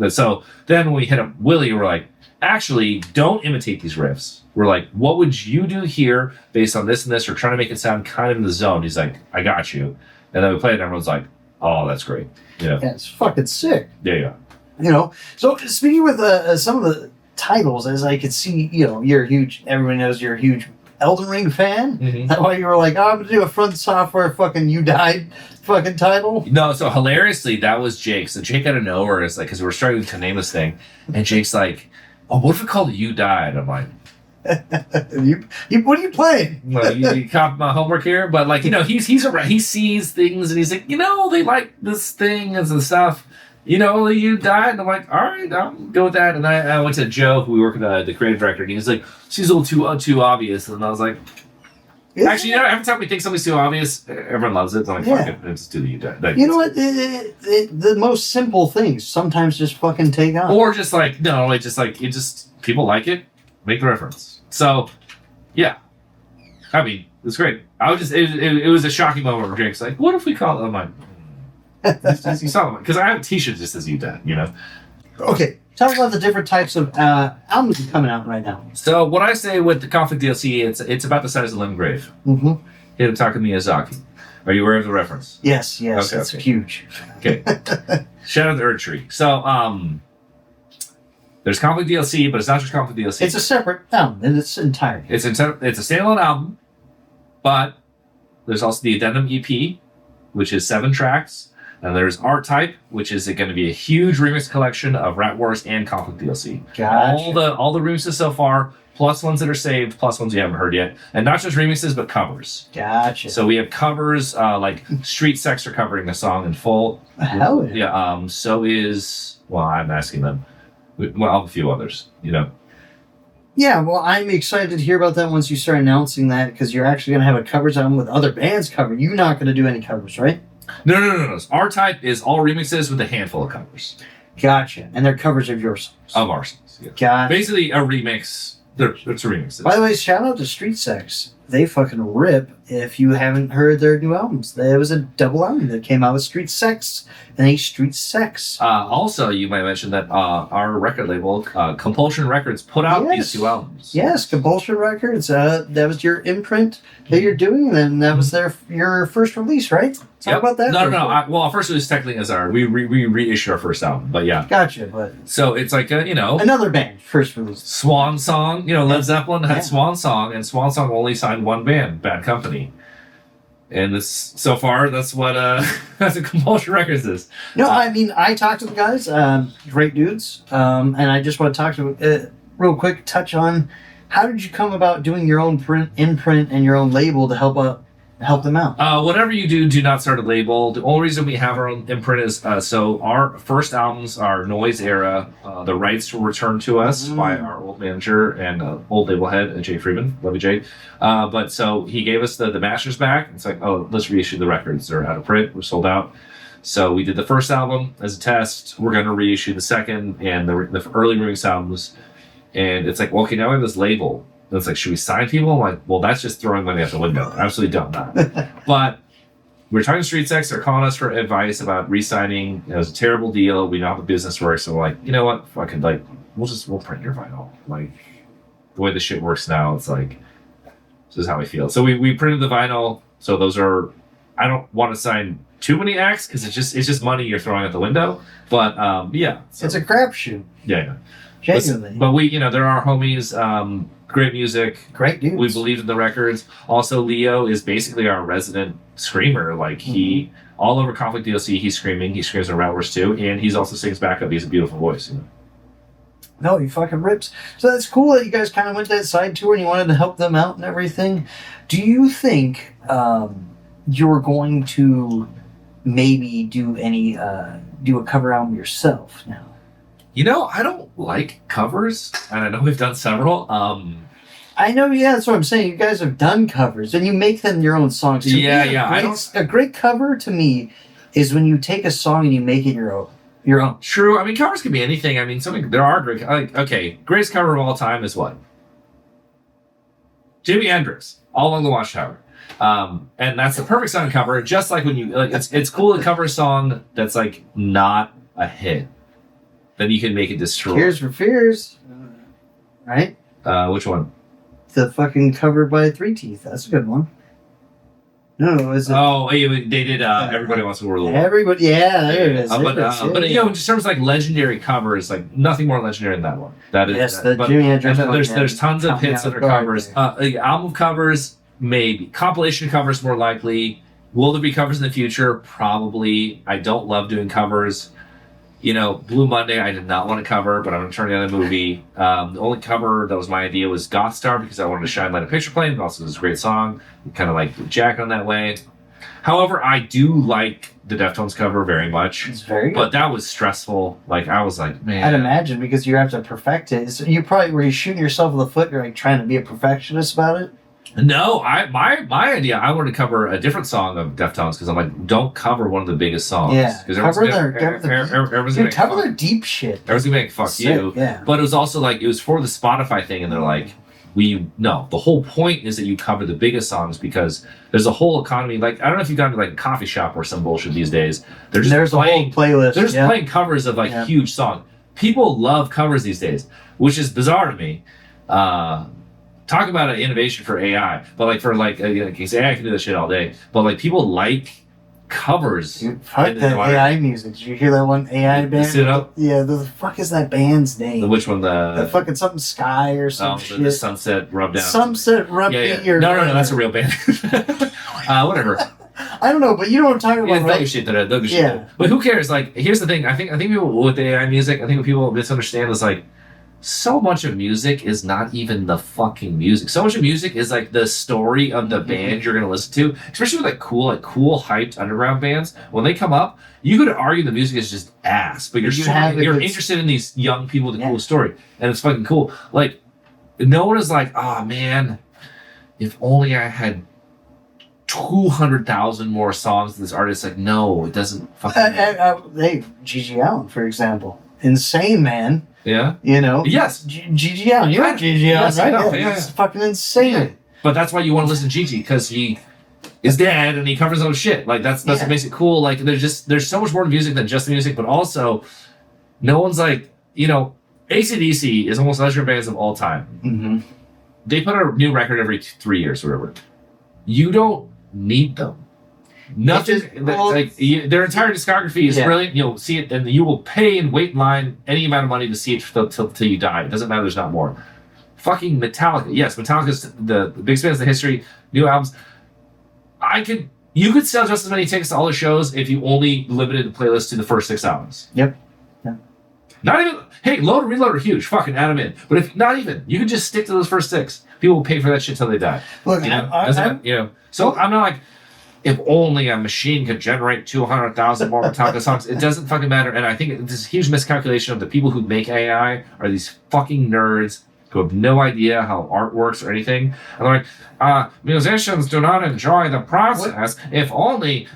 so then when we hit up Willie, we're like, actually, don't imitate these riffs. We're like, what would you do here based on this and this? We're trying to make it sound kind of in the zone. He's like, I got you. And then we played it, and everyone's like, oh, that's great. Yeah, it's fucking sick. Yeah. So speaking with some of the titles, as I could see, everyone knows you're a huge Elden Ring fan. Mm-hmm. That's why you were like, oh, I'm gonna do a Front Software fucking You Died fucking title. No, so hilariously, that was Jake. So Jake out of nowhere is like, because we're starting to name this thing, and Jake's like, oh, what if we called it You Died? I'm like, what are you playing? Well, you copy my homework here, but like, he sees things, and he's like, they like this thing and some stuff. You died, and I'm like, all right, I'll go with that. And I went to Joe, who we work with, the creative director, and he was like, she's a little too obvious. And I was like, actually, every time we think something's too obvious, everyone loves it. So I'm like, fuck it, let's do the You Died. Like, you know what? The most simple things sometimes just fucking take off. Or just like, no, it just people like it, make the reference. So, yeah. I mean, it's great. It was a shocking moment where Jake's like, what if we call it? I'm like, because I have a t-shirt that just says You Died, Okay, tell us about the different types of albums coming out right now. So what I say with the Conflict DLC, it's about the size of Limgrave. Mm-hmm. Hidetaka Miyazaki. Are you aware of the reference? Yes, okay, that's huge. Okay. Shadow of the Erd Tree. So There's Conflict DLC, but it's not just Conflict DLC. It's a separate album in its entirety. It's a standalone album, but there's also the Addendum EP, which is 7 tracks. And there's Art Type, which is going to be a huge remix collection of Rat Wars and Conflict DLC. Gotcha. All the remixes so far, plus ones that are saved, plus ones you haven't heard yet. And not just remixes, but covers. Gotcha. So we have covers, like Street Sex are covering the song in full. Hell yeah. Yeah, so is, well, I'm asking them. Well, a few others, you know. Yeah, well, I'm excited to hear about that once you start announcing that, because you're actually going to have a covers album with other bands covered. You're not going to do any covers, right? No. Our type is all remixes with a handful of covers. Gotcha. And they're covers of your songs. Of our songs, yeah. Gotcha. Basically, a remix. It's a remix. By the way, shout out to Street Sex. They fucking rip if you haven't heard their new albums. There was a double album that came out with Street Sex and a Street Sex. Also, you might mention that our record label, Compulsion Records, put out these 2 albums. Yes, Compulsion Records. That was your imprint that you're doing, and then that was your first release, right? Talk about that. No. Well, first it was technically as we reissued our first album, but yeah. Gotcha, but so it's like another band first release. Swan Song. Led Zeppelin had Swan Song, and Swan Song only signed one band, Bad Company. And this, so far, that's what that's what Compulsion Records is. No, I mean, I talked to the guys, great dudes, and I just want to talk to real quick, touch on how did you come about doing your own imprint and your own label to help them out? Whatever you do not start a label. The only reason we have our own imprint is so our first albums are Noise Era. The rights were returned to us by our old manager and old label head, Jay Freeman. Love you, Jay. But so he gave us the masters back. It's like, oh, let's reissue the records. They're out of print. We're sold out. So we did the first album as a test. We're going to reissue the second and the early remix albums. And it's like, well, okay, now we have this label. And it's like, should we sign people? I'm like, well, that's just throwing money out the window. Absolutely don't not. But we're talking to Street Sex. They're calling us for advice about re-signing. It was a terrible deal. We know how the business works. So we're like, you know what? Fucking we'll print your vinyl. Like the way the shit works now, it's like, this is how we feel. So we printed the vinyl. So those are, I don't want to sign too many acts because it's just money you're throwing out the window. But yeah. So, it's a crapshoot. Yeah. Genuinely. But we, there are homies, great music. Great dudes. We believe in the records. Also, Leo is basically our resident screamer. Like he, all over Conflict DLC, he's screaming. He screams in Rat Wars too, and he's also sings backup. He has a beautiful voice. No, he fucking rips. So that's cool that you guys kind of went that side tour and you wanted to help them out and everything. Do you think you're going to maybe do a cover album yourself now? I don't like covers, and I know we've done several. I know, yeah, that's what I'm saying. You guys have done covers, and you make them your own songs. A great cover to me is when you take a song and you make it your own. True. I mean, covers can be anything. I mean, there are great. Greatest cover of all time is what? Jimi Hendrix, All Along the Watchtower. And that's the perfect song to cover. Just like when you it's cool to cover a song that's like not a hit. Then you can make it destroy. Tears for Fears. Right? Which one? The fucking cover by Three Teeth. That's a good one. No, is it? Oh, they did Everybody Wants to Rule the World. Everybody, yeah, there it is. But in terms of like legendary covers, like nothing more legendary than that one. That is. Yes, the Jimi Hendrix one. There's tons of hits that are covers. Album covers, maybe. Compilation covers, more likely. Will there be covers in the future? Probably. I don't love doing covers. Blue Monday, I did not want to cover, but I'm going to turn down the movie. The only cover that was my idea was Goth Star because I wanted to shine light a picture plane, but also it was a great song. Kind of like Jack on that way. However, I do like the Deftones cover very much. It's very good. But that was stressful. Like, I was like, man. I'd imagine because you have to perfect it. So you probably were you shooting yourself in the foot? You're like trying to be a perfectionist about it? No, my idea, I wanted to cover a different song of Deftones because I'm like, don't cover one of the biggest songs. Yeah, cover their deep shit. Everyone's gonna be like, fuck you. Yeah. But it was also like, it was for the Spotify thing, and they're like, the whole point is that you cover the biggest songs because there's a whole economy. Like, I don't know if you've gone to like a coffee shop or some bullshit these days. There's a whole playlist. They're just playing covers of like huge songs. People love covers these days, which is bizarre to me. Talk about an innovation for AI, but like for AI can do this shit all day. But like people like covers. Dude, fuck that AI music. Did you hear that one AI band? Sit Up? Yeah, the fuck is that band's name? Which one? The fucking something Sky or some shit. The Sunset Rub Down. Sunset Rub Down. No, that's a real band. Whatever. I don't know, but you know what I'm talking about, right? Shit. But who cares? Like, here's the thing. I think people with AI music, I think what people misunderstand is like, so much of music is not even the fucking music. So much of music is like the story of the band you're gonna listen to, especially with like cool hyped underground bands. When they come up, you could argue the music is just ass, but you're interested in these young people with a cool story, and it's fucking cool. Like, no one is like, oh man, if only I had 200,000 more songs of this artist. Like, no, it doesn't fucking. Hey, Gigi Allen, for example, insane man. Yeah. You know? Yes. Gigi Allen. You know Gigi Allen, right? I know. It's fucking insane. Yeah. But that's why you want to listen to Gigi, because he is dead and he covers his own shit. Like, that's what makes it cool. Like, there's so much more to music than just the music, but also, no one's like, you know, AC/DC is almost legendary bands of all time. Mm-hmm. They put out a new record every 3 years or whatever. You don't need them. Nothing. Their entire discography is brilliant. You'll see it, and you will pay and wait in line any amount of money to see it till you die. It doesn't matter. There's not more. Fucking Metallica. Yes, Metallica's the biggest bands in the history. New albums. You could sell just as many tickets to all the shows if you only limited the playlist to the first 6 albums. Yep. Yeah. Not even. Hey, Load and Reload are huge. Fucking add them in. But if not even, you could just stick to those first 6. People will pay for that shit till they die. Look, So I'm not like, if only a machine could generate 200,000 more Metallica songs. It doesn't fucking matter. And I think this huge miscalculation of the people who make AI are these fucking nerds who have no idea how art works or anything. And they're like, musicians do not enjoy the process. If only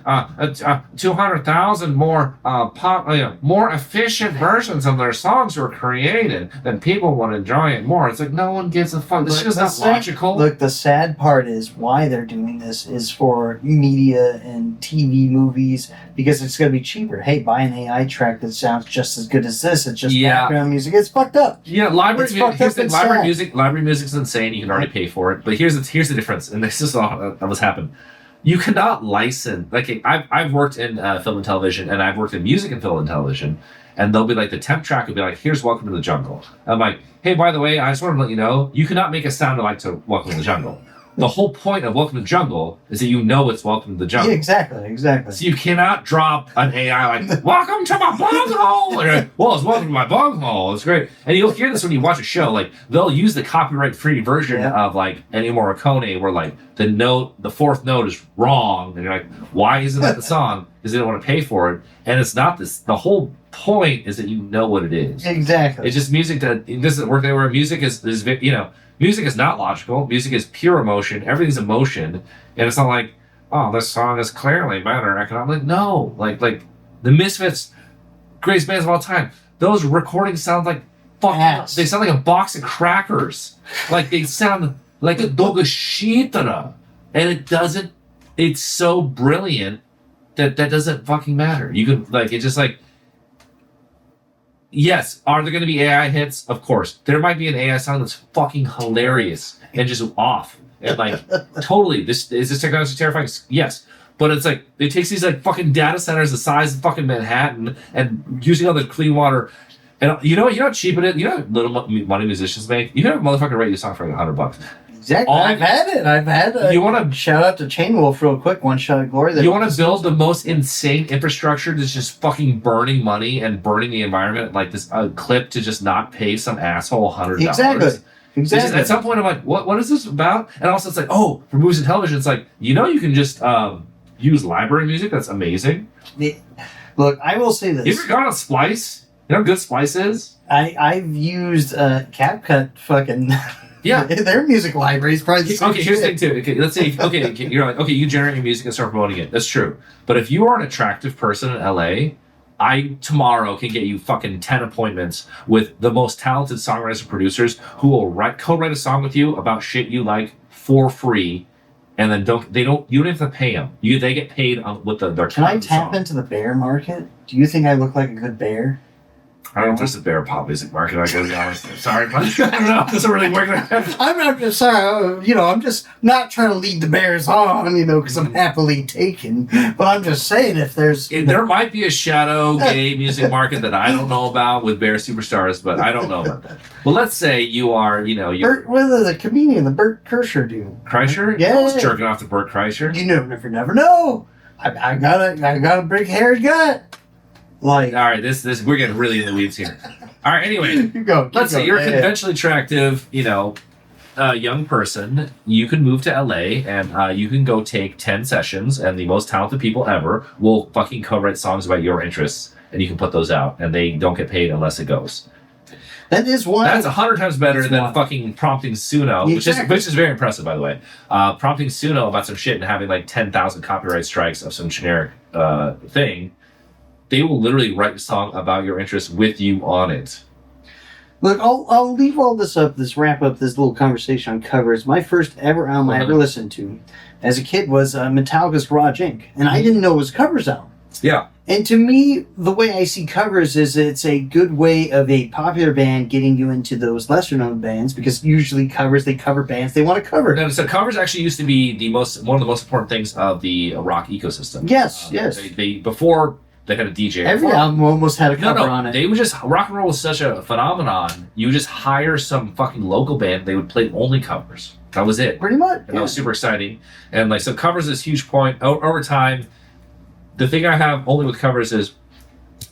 200,000 more more efficient versions of their songs were created, then people would enjoy it more. It's like, no one gives a fuck. This is just not logical. Look, the sad part is why they're doing this is for media and TV movies, because it's going to be cheaper. Hey, buy an AI track that sounds just as good as this. It's just background music. It's fucked up. Yeah, library music's insane. You can already pay for it. But here's the difference, and this is all that was happening. You cannot license. Like, I've worked in film and television, and I've worked in music and film and television, and they'll be like, the temp track will be like, here's Welcome to the Jungle. I'm like, hey, by the way, I just want to let you know, you cannot make a sound like to Welcome to the Jungle. The whole point of Welcome to the Jungle is that you know it's Welcome to the Jungle. Yeah, exactly. So you cannot drop an AI like, welcome to my bunghole! Like, well, it's welcome to my bunghole. It's great. And you'll hear this when you watch a show. Like, they'll use the copyright-free version of, like, Ennio Morricone, where, like, the fourth note is wrong. And you're like, why isn't that the song? Because they don't want to pay for it. And it's not this. The whole point is that you know what it is. Exactly. It's just music that it doesn't work anywhere. Music is music is not logical. Music is pure emotion. Everything's emotion. And it's not like, oh, this song is clearly better. Like, no. Like the Misfits, greatest bands of all time. Those recordings sound like fucking, they sound like a box of crackers. Like, they sound like a dog of shitara. And it doesn't, it's so brilliant that doesn't fucking matter. You could, like, it's just like, yes, are there going to be AI hits? Of course. There might be an AI song that's fucking hilarious and just off. And like, totally, is this technology terrifying? Yes. But it's like, it takes these like fucking data centers the size of fucking Manhattan and using all the clean water. And you know how cheap it is? You know how little money musicians make? You can have a motherfucker write you a song for like $100. Exactly. I've had it. You want to shout out to Chain Wolf real quick. One shot of glory. You want to build the most insane infrastructure that's just fucking burning money and burning the environment, like this clip to just not pay some asshole $100. Exactly. Just, at some point, I'm like, what is this about? And also, it's like, oh, for movies and television, it's like, you can just use library music. That's amazing. Look, I will say this. You ever gone on Splice? You know how good Splice is? I've used CapCut fucking. Yeah, their music library is probably the same okay, here's the thing too. Okay, let's say you're like, okay, you generate your music and start promoting it. That's true. But if you are an attractive person in LA, I tomorrow can get you fucking 10 appointments with the most talented songwriters and producers who will co-write a song with you about shit you like for free, and then you don't have to pay them. They get paid with their. Can I tap into the bear market? Do you think I look like a good bear? I don't know if there's a better pop music market, I gotta be honest. I'm sorry, but I don't know. It doesn't really work like that. I'm just sorry, I'm just not trying to lead the bears on, because I'm happily taken. But I'm just saying if there's... There might be a shadow gay music market that I don't know about with bear superstars, but I don't know about that. Well, let's say you are, you're... Whether the comedian, the Bert Kreischer dude. Kreischer? Yeah. I was jerking off to Bert Kreischer. You never know. I got a big hairy gut. Like, all right, this we're getting really in the weeds here. All right, anyway, let's say you're a conventionally attractive, young person. You can move to LA and you can go take 10 sessions, and the most talented people ever will fucking co-write songs about your interests, and you can put those out, and they don't get paid unless it goes. That is one. That's 100 times better than fucking prompting Suno, Exactly. which is very impressive, by the way. Prompting Suno about some shit and having like 10,000 copyright strikes of some generic thing. They will literally write a song about your interests with you on it. Look, I'll leave all this up, wrap up this little conversation on covers. My first ever album I ever listened to as a kid was Metallica's Garage Inc. And I didn't know it was a covers album. Yeah. And to me, the way I see covers is it's a good way of a popular band getting you into those lesser known bands, because usually they cover bands they want to cover. No, so covers actually used to be one of the most important things of the rock ecosystem. Yes. Before they had a DJ. Every album almost had a cover on it. They would just, rock and roll was such a phenomenon. You would just hire some fucking local band. They would play only covers. That was it. Pretty much. And that was super exciting. And so covers is a huge point. Over time, the thing I have only with covers is,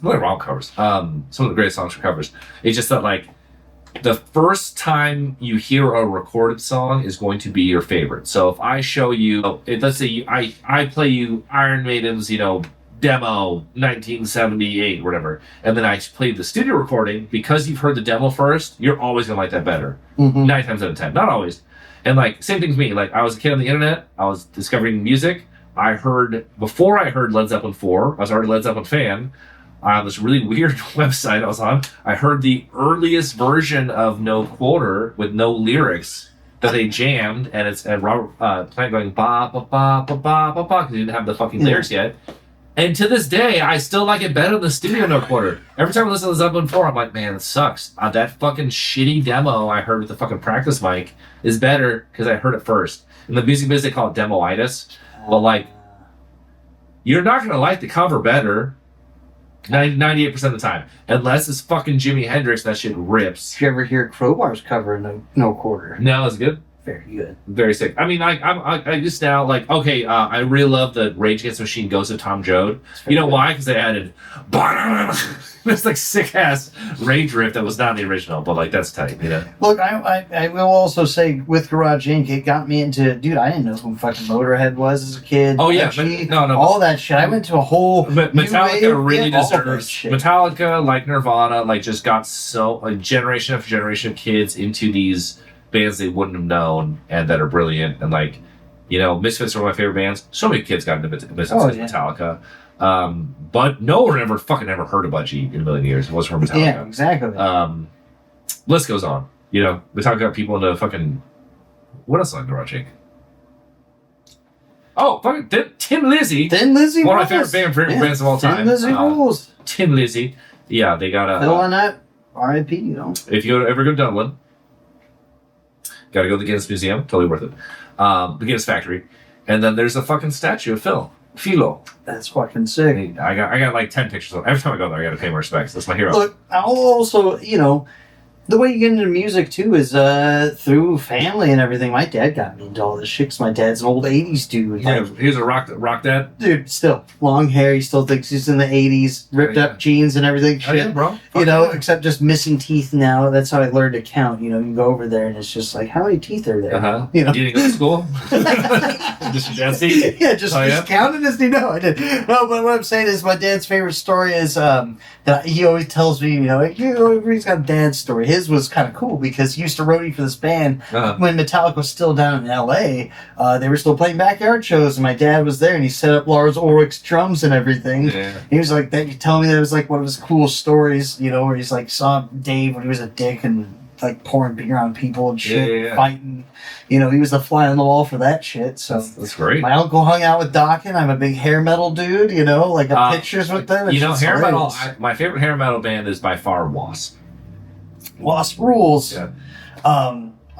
nothing wrong with covers. Some of the greatest songs are covers. It's just that the first time you hear a recorded song is going to be your favorite. So if I show you, let's say I play you Iron Maiden's, demo 1978 whatever, and then I played the studio recording, because you've heard the demo first, you're always gonna like that better. 9 times out of 10, not always. And same thing with me. I was a kid on the internet, I was discovering music. Before I heard Led Zeppelin 4, I was already a Led Zeppelin fan. On this really weird website I was on, I heard the earliest version of No Quarter with no lyrics that they jammed, and it's Robert Plant going ba ba ba ba ba ba ba, because he didn't have the fucking lyrics yet. And to this day, I still like it better than the studio No Quarter. Every time I listen to Zeppelin 4, I'm like, man, it sucks. That fucking shitty demo I heard with the fucking practice mic is better because I heard it first. In the music business, they call it demo-itis. But, you're not going to like the cover better 98% of the time. Unless it's fucking Jimi Hendrix, that shit rips. Did you ever hear Crowbar's cover in No Quarter? No, it's good. Very good. Very sick. I mean, I just now, I really love the Rage Against the Machine Ghost of Tom Joad. You know why? Because they added this sick ass rage riff that was not in the original, but that's tight, Look, I will also say with Garage Inc., it got me into, dude, I didn't know who fucking Motorhead was as a kid. Oh yeah, all that shit. I went to a whole Metallica really deserves. Metallica, like Nirvana, just got generation after generation of kids into these bands they wouldn't have known and that are brilliant, and Misfits are one of my favorite bands. So many kids got into Misfits and Metallica, but no one ever heard of Budgie in a million years. It wasn't from Metallica. Yeah, exactly. List goes on. Metallica got people into fucking, what else like Garage Inc? Oh, fucking Tin Lizzy. Tin Lizzy, one of my favorite bands of all time. Tin Lizzy rules. Tin Lizzy, yeah, they got a. Phil on that, R.I.P. If you ever go to Dublin, got to go to the Guinness Museum. Totally worth it. The Guinness Factory. And then there's a fucking statue of Philo. That's fucking sick. I got 10 pictures of him. Every time I go there, I got to pay my respects. That's my hero. Look, I'll also, the way you get into music, too, is through family and everything. My dad got me into all this shit, 'cause my dad's an old 80s dude. Yeah, he was a rock dad. Dude, still. Long hair, he still thinks he's in the 80s. Ripped up jeans and everything. Oh, yeah, bro. Except just missing teeth now. That's how I learned to count. You go over there and it's just how many teeth are there? Uh-huh. You didn't go to school? Just Jesse? Yeah, just counted as I did. No, but what I'm saying is my dad's favorite story is that he always tells me, he's got a dad story. His was kind of cool because he used to roadie for this band when Metallica was still down in LA. They were still playing backyard shows, and my dad was there, and he set up Lars Ulrich's drums and everything. Yeah. He was like, that. You tell me that was one of his cool stories, where he's saw Dave when he was a dick and like pouring beer on people and shit, Yeah. fighting. You know, he was the fly on the wall for that shit. So that's great. My uncle hung out with Dokken. I'm a big hair metal dude. You know, like pictures with them. You know, hair metal. My favorite hair metal band is by far Wasp. Wasp rules. Yeah.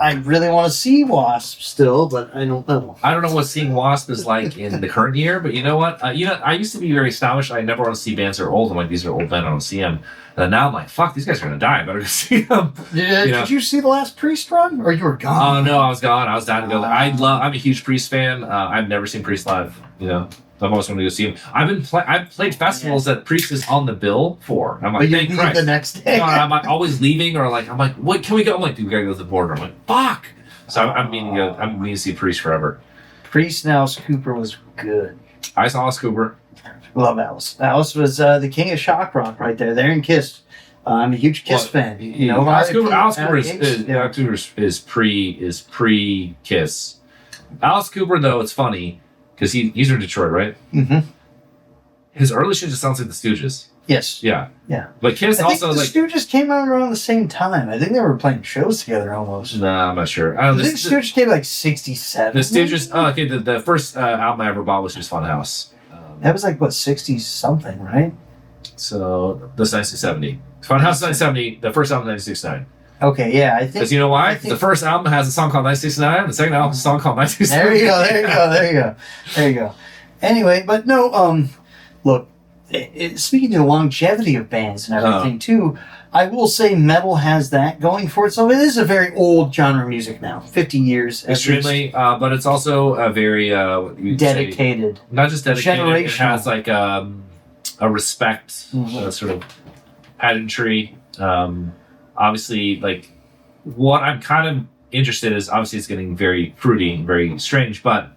I really want to see Wasp still, but I don't know. I don't know what seeing Wasp is like in the current year, but you know what? I used to be very snobbish. I never want to see bands that are old. I'm like, these are old men. I don't see them. And now I'm like, fuck, these guys are going to die. I better go see them. Yeah, did you see the last Priest run? Or you were gone? Oh, no, I was gone. I was down to go. I'm a huge Priest fan. I've never seen Priest live. You know, I'm always going to go see him. I've played festivals that Priest is on the bill for. I'm like, but you thank leave Christ. the next day. No, I'm like always leaving, or like I'm like, what can we go? I'm like, dude, we gotta go to the border. I'm like, fuck. So I'm meaning to see Priest forever. Priest and Alice Cooper was good. I saw Alice Cooper. Love Alice. Alice was the king of shock rock right there. There in Kiss. I'm a huge Kiss fan. You know, Alice Cooper is pre Kiss. Alice Cooper, though, it's funny because he's from Detroit, right? Mm-hmm. His early shit just sounds like the Stooges. Yes. Yeah. Yeah. But Kiss I think also the like Stooges came out around the same time. I think they were playing shows together almost. Nah, I'm not sure. I think the Stooges came like 67. The Stooges. Oh, okay. The first album I ever bought was just Funhouse. That was like what 60 something, right? So that's 1970. Funhouse 1970. The first album 1969. Okay, yeah, I think. Because you know why? The first album has a song called 1969. The second album has a song called 1969. There you go. Anyway, but no, look, speaking of longevity of bands and everything too, I will say metal has that going for it. So it is a very old genre of music now, 50 years. Extremely, but it's also a very dedicated. Say, not just dedicated. Generational. It has like a respect, sort of pedantry. Obviously, like what I'm kind of interested in is obviously it's getting very fruity and very strange, but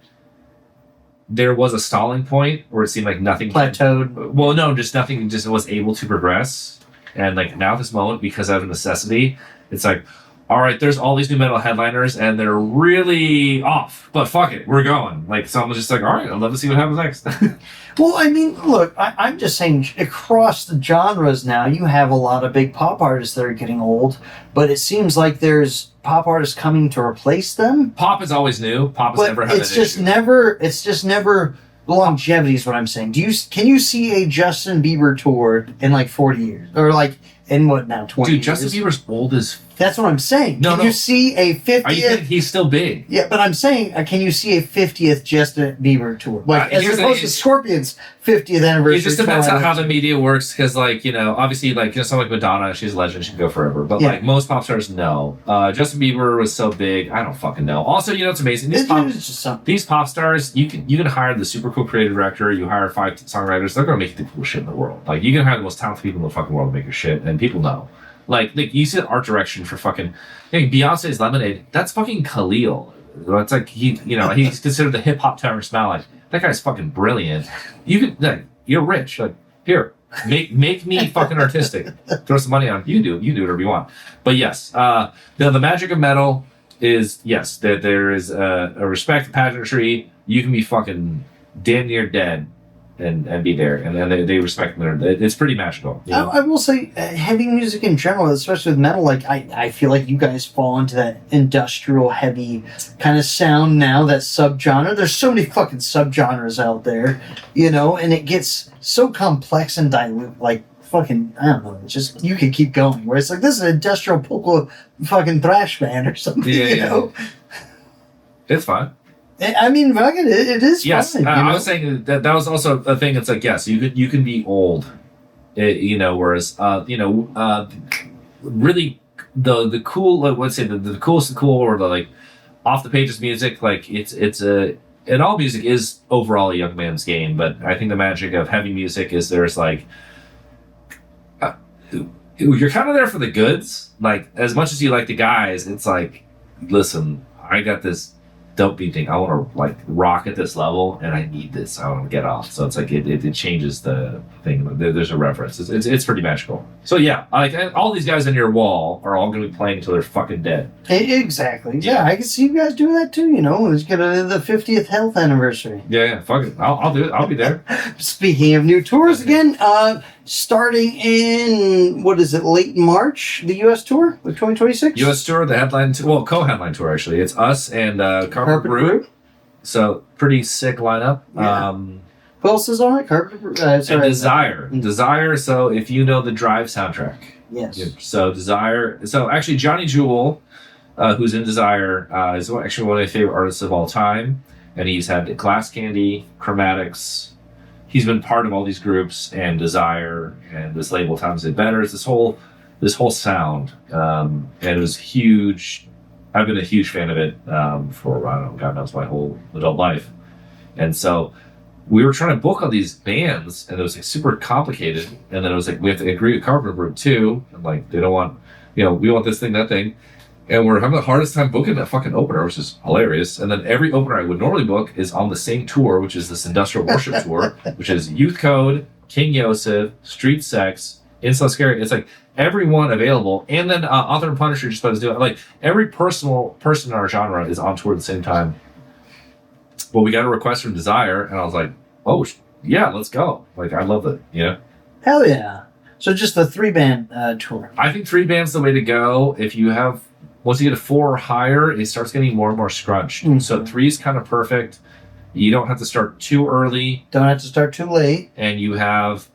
there was a stalling point where it seemed like nothing plateaued. Well, no, just nothing just was able to progress. And like now at this moment, because of necessity, it's like, all right, there's all these new metal headliners and they're really off, but fuck it, we're going. Like, so I'm just like, all right, I'd love to see what happens next. Well, I mean, look, I'm just saying across the genres now, you have a lot of big pop artists that are getting old, but it seems like there's pop artists coming to replace them. Pop is always new. Pop has never had it's just never longevity is what I'm saying. Can you see a Justin Bieber tour in like 40 years? Or like in what now, 20 Dude, years? Justin Bieber's old as... That's what I'm saying. Can you see a 50th... Are you kidding? He's still big. Yeah, but I'm saying, can you see a 50th Justin Bieber tour? Like, as opposed to Scorpion's 50th anniversary. It just depends on how the media works, because, like, you know, obviously, like, you know, someone like Madonna, she's a legend, she can go forever. But, like, most pop stars, no. Justin Bieber was so big, I don't fucking know. Also, you know, it's amazing. These pop stars, you can hire the super cool creative director, you hire 5 songwriters, they're going to make the coolest shit in the world. Like, you can hire the most talented people in the fucking world to make your shit, and people know. Like you see the art direction for fucking Beyonce's Lemonade. That's fucking Khalil. It's like he's considered the hip hop Terrence Malick. That guy's fucking brilliant. You're rich. Like here, make me fucking artistic. Throw some money on it. You do whatever you want. But yes, the magic of metal is that there is a respect pageantry. You can be fucking damn near dead. And be there, and then they respect them. It's pretty magical. You know? I will say, heavy music in general, especially with metal, like I feel like you guys fall into that industrial heavy kind of sound now. That subgenre. There's so many fucking subgenres out there, you know, and it gets so complex and dilute. Like fucking, I don't know. It's just you can keep going. Where it's like this is an industrial polka fucking thrash band or something. You know, it's fine. I mean, it is fun. I was saying that was also a thing. It's like, yes, you can be old, you know, whereas, really the cool, like, let's say the coolest of cool or the like off the pages music, like and all music is overall a young man's game. But I think the magic of heavy music is there's like, you're kind of there for the goods. Like as much as you like the guys, it's like, listen, I got this dope beat thing. I want to like rock at this level, and I need this. I want to get off. So it's like it changes the thing. There's a reference. It's pretty magical. So yeah, like all these guys on your wall are all going to be playing until they're fucking dead. Exactly. Yeah, I can see you guys doing that too. You know, let's get the 50th health anniversary. Yeah, fuck it. I'll do it. I'll be there. Speaking of new tours again, starting in, what is it, late March, the U.S. tour with 2026? U.S. tour, the headline, co-headline tour, actually. It's us and Carpet Brute. So, pretty sick lineup. Yeah. Who else is on it? And Desire. Desire, so if you know the Drive soundtrack. Yes. So, Desire. So, actually, Johnny Jewel, who's in Desire, is actually one of my favorite artists of all time. And he's had Glass Candy, Chromatics. He's been part of all these groups and Desire and this label Times It Better. It's this whole sound. And it was huge. I've been a huge fan of it for, I don't know, God knows, my whole adult life. And so we were trying to book all these bands, and it was like super complicated. And then it was like, we have to agree with Carpet Brute too. And like, they don't want, we want this thing, that thing. And we're having the hardest time booking that fucking opener, which is hilarious. And then every opener I would normally book is on the same tour, which is this industrial worship tour, which is Youth Code, King Yosef, Street Sex, Insult Scary. It's like every one available. And then Author and Punisher just about to do it. Like every person in our genre is on tour at the same time. Well, we got a request from Desire, and I was like, oh, yeah, let's go. Like, I love it, Hell yeah. So just the 3-band tour. I think 3 band's the way to go. If you have... Once you get a 4 or higher, it starts getting more and more scrunched. Mm-hmm. So 3 is kind of perfect. You don't have to start too early. Don't have to start too late. And you have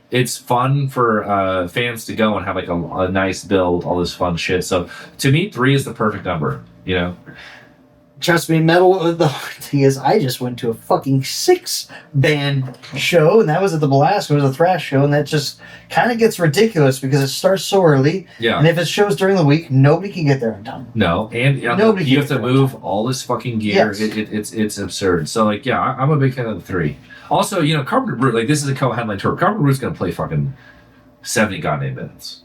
it's fun for fans to go and have like a nice build, all this fun shit. So to me, 3 is the perfect number, Trust me, metal, the thing is, I just went to a fucking 6-band show, and that was at the Belasco. It was a thrash show, and that just kind of gets ridiculous because it starts so early. Yeah. And if it shows during the week, nobody can get there in time. No, and nobody you have to move all this fucking gear. Yes. It's absurd. So, like, yeah, I'm a big fan of the 3. Also, Carpet Brute, like, this is a co-headline tour. Carpet Brute's going to play fucking 70 goddamn minutes.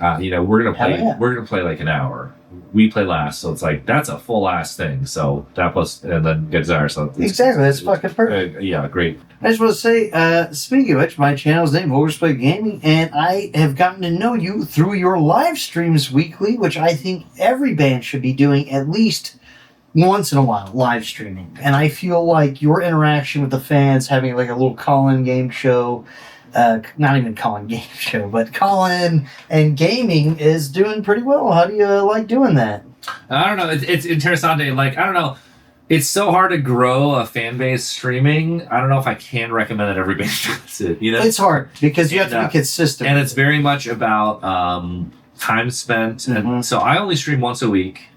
We're gonna play like an hour. We play last, so it's like that's a full ass thing. So that plus and then get Desire. So exactly, that's fucking perfect. Yeah, great. I just want to say, speaking of which, my channel's name Oversplit Gaming, and I have gotten to know you through your live streams weekly, which I think every band should be doing at least once in a while, live streaming. And I feel like your interaction with the fans, having like a little call-in game show. Not even call-in game show, but call-in and gaming is doing pretty well. How do you like doing that? I don't know. It's interesting. Like, I don't know. It's so hard to grow a fan base streaming. I don't know if I can recommend that every band does it. It's hard because you have to be consistent. And it's very much about time spent. Mm-hmm. And so I only stream once a week.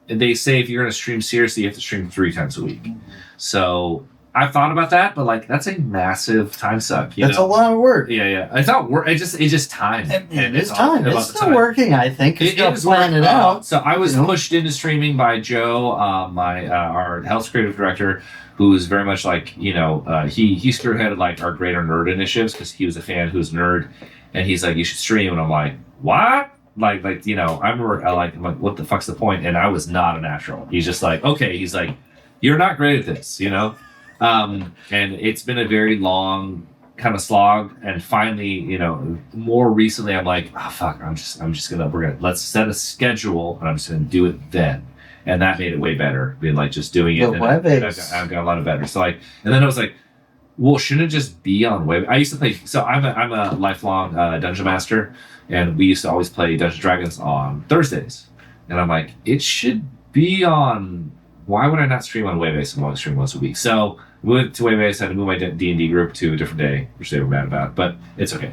And they say if you're going to stream seriously, you have to stream 3 times a week. Mm-hmm. So... I've thought about that, but like that's a massive time suck. That's a lot of work. Yeah. It's not work. It's just time. And it's time. It's still working, I think. You got to plan it out. So I was pushed into streaming by Joe, our health creative director, who is very much like he spearheaded like our Greater Nerd initiatives because he was a fan who's a nerd, and he's like, you should stream, and I'm like, what? I remember I'm like, what the fuck's the point? And I was not a natural. He's just like, okay. He's like, you're not great at this, And it's been a very long kind of slog. And finally, more recently, I'm like, oh, fuck, let's set a schedule and I'm just going to do it then. And that made it way better. Being like just doing it. And I've got a lot of better. So and then I was like, well, shouldn't it just be on web? I used to play, so I'm a lifelong dungeon master, and we used to always play Dungeons & Dragons on Thursdays. And I'm like, it should be on, why would I not stream on Waybase and only stream once a week? So we went to Waybase, had to move my D&D group to a different day, which they were mad about, but it's okay.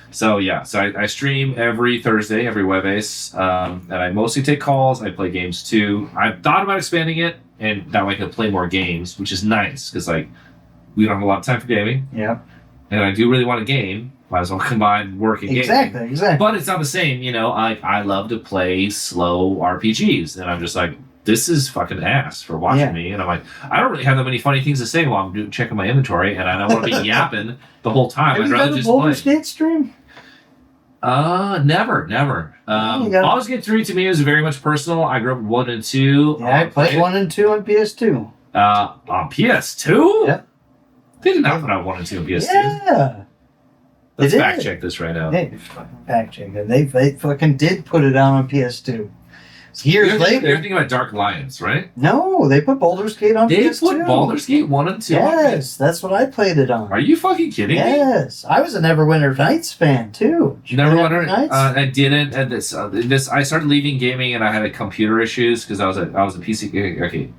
So yeah, I stream every Thursday, every Waybase, and I mostly take calls. I play games too. I've thought about expanding it, and that way I can play more games, which is nice, because we don't have a lot of time for gaming. Yeah. And I do really want to game. Might as well combine work and gaming. Exactly. But it's not the same, I love to play slow RPGs, and I'm just like, this is fucking ass for watching me. And I'm like, I don't really have that many funny things to say while I'm checking my inventory, and I don't want to be yapping the whole time. I'd rather just play. State stream? Never. Baldur's Gate 3 to me is very much personal. I grew up with 1 and 2. Yeah, I played 1 and 2 on PS2. On PS2? Yeah. They did not put out 1 and 2 on PS2. Yeah. Let's fact check this right now. Hey, fucking fact check it. They fucking did put it out on PS2. Years later. You're thinking about Dark Alliance, right? No, they put Baldur's Gate on They PS2. put Baldur's Gate 1 and 2 Yes, that's what I played it on. Are you fucking kidding me? Yes, I was a Neverwinter Nights fan too. Neverwinter Nights? I didn't. And this I started leaving gaming and I had computer issues because I was a PC. Okay.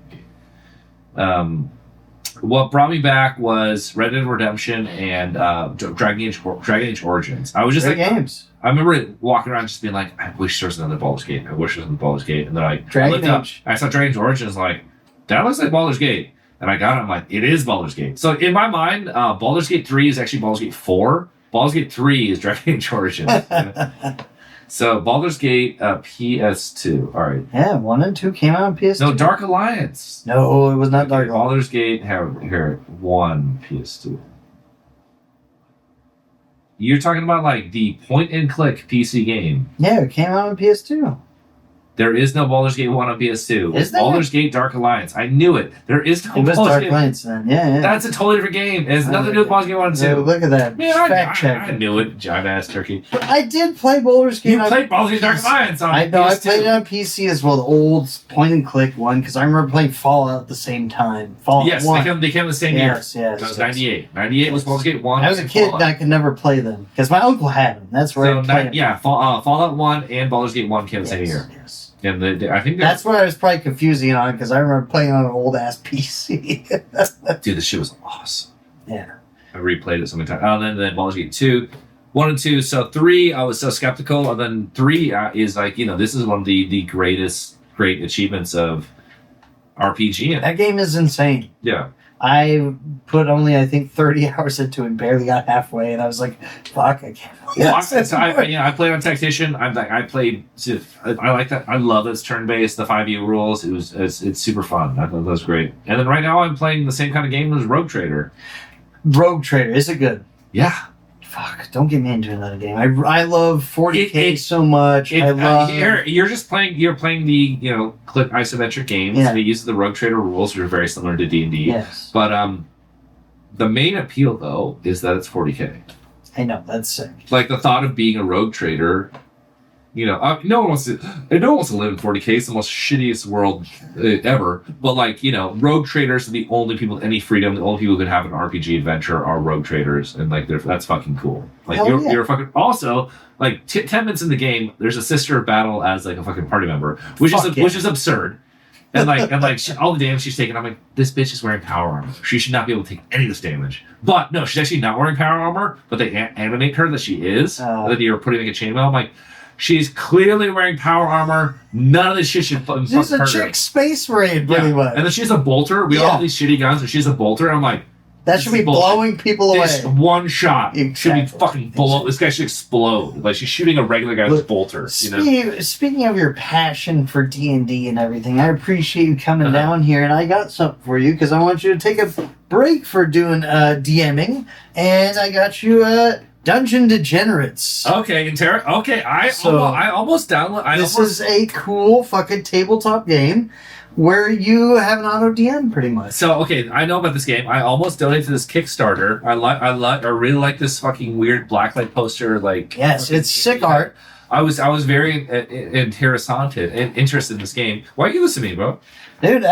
What brought me back was Red Dead Redemption and Dragon Age Origins. I was just Great like games. I remember walking around just being like, I wish there was another Baldur's Gate. I wish there was another Baldur's Gate. And then I looked up. I saw Dragon Age Origins like, that looks like Baldur's Gate. And I got it. I'm like, it is Baldur's Gate. So in my mind, Baldur's Gate 3 is actually Baldur's Gate 4. Baldur's Gate 3 is Dragon Age Origins. So Baldur's Gate PS2. All right. Yeah, 1 and 2 came out on PS2. No, Dark Alliance. No, it was not Dark Alliance. Baldur's Gate, here, 1 PS2. You're talking about like the point-and-click PC game. Yeah, it came out on PS2. There is no Baldur's Gate 1 on PS2. Is there? Baldur's Gate Dark Alliance. I knew it. There is no It was Baldur's Dark Gate. Alliance then. Yeah. That's a totally different game. It has nothing to do with Baldur's Gate 1 and 2. Yeah, look at that. Man, Fact check. I knew it, giant-ass turkey. But I did play Baldur's Gate. You played Baldur's Gate Dark Alliance on PS2. I played it on PC as well, the old point-and-click one, because I remember playing Fallout at the same time. Fallout 1. They came the same year. Yes. That was 98. 98 was Baldur's Gate 1. I was a kid and I could never play them, because my uncle had them. That's where I played them. Yeah, Fallout 1 and Baldur's Gate 1 came the same year. Yes. And I think that's what I was probably confusing on, because I remember playing on an old-ass PC. Dude, this shit was awesome. Yeah. I replayed it so many times. And then Baldur's Gate 2. 1 and 2. So 3, I was so skeptical. And then 3 is like, this is one of the great achievements of RPG. That game is insane. Yeah. I put only, I think, 30 hours into it, barely got halfway, and I was like, fuck, I can't play this. I played on Tactician. I like that. I love that it's turn-based, the 5U rules. It's super fun. I thought that was great. And then right now I'm playing the same kind of game as Rogue Trader. Rogue Trader, is it good? Yeah. Fuck, don't get me into another game. I love 40K so much. You're playing the click isometric games. Yeah. It uses the Rogue Trader rules, which are very similar to D&D. Yes. But the main appeal though is that it's 40K. I know, that's sick. Like the thought of being a Rogue Trader. No one wants to live in 40K. It's the most shittiest world ever. But Rogue Traders are the only people with any freedom. The only people who can have an RPG adventure are Rogue Traders, and that's fucking cool. You're fucking also 10 minutes in the game. There's a sister battle as a fucking party member, which is absurd. And all the damage she's taking, I'm like, this bitch is wearing power armor. She should not be able to take any of this damage. But no, she's actually not wearing power armor. But they animate her that she is. That you're putting a chainmail. I'm like, she's clearly wearing power armor. None of this shit should fucking hurt her. She's a chick space raid, pretty much. And then she's a bolter. We all have these shitty guns, and she's a bolter. And I'm like, that should be blowing people away. This one shot should be fucking blow. This guy should explode. Like she's shooting a regular guy with bolter. Speaking of your passion for D&D and everything, I appreciate you coming down here, and I got something for you because I want you to take a break for doing DMing, and I got you Dungeon Degenerates. Okay, okay. I almost download. This is a cool fucking tabletop game where you have an auto DM pretty much. So okay, I know about this game. I almost donated to this Kickstarter. I really like this fucking weird blacklight poster. Yes, it's sick art. I was very interested in this game. Why are you listening to me, bro? Dude,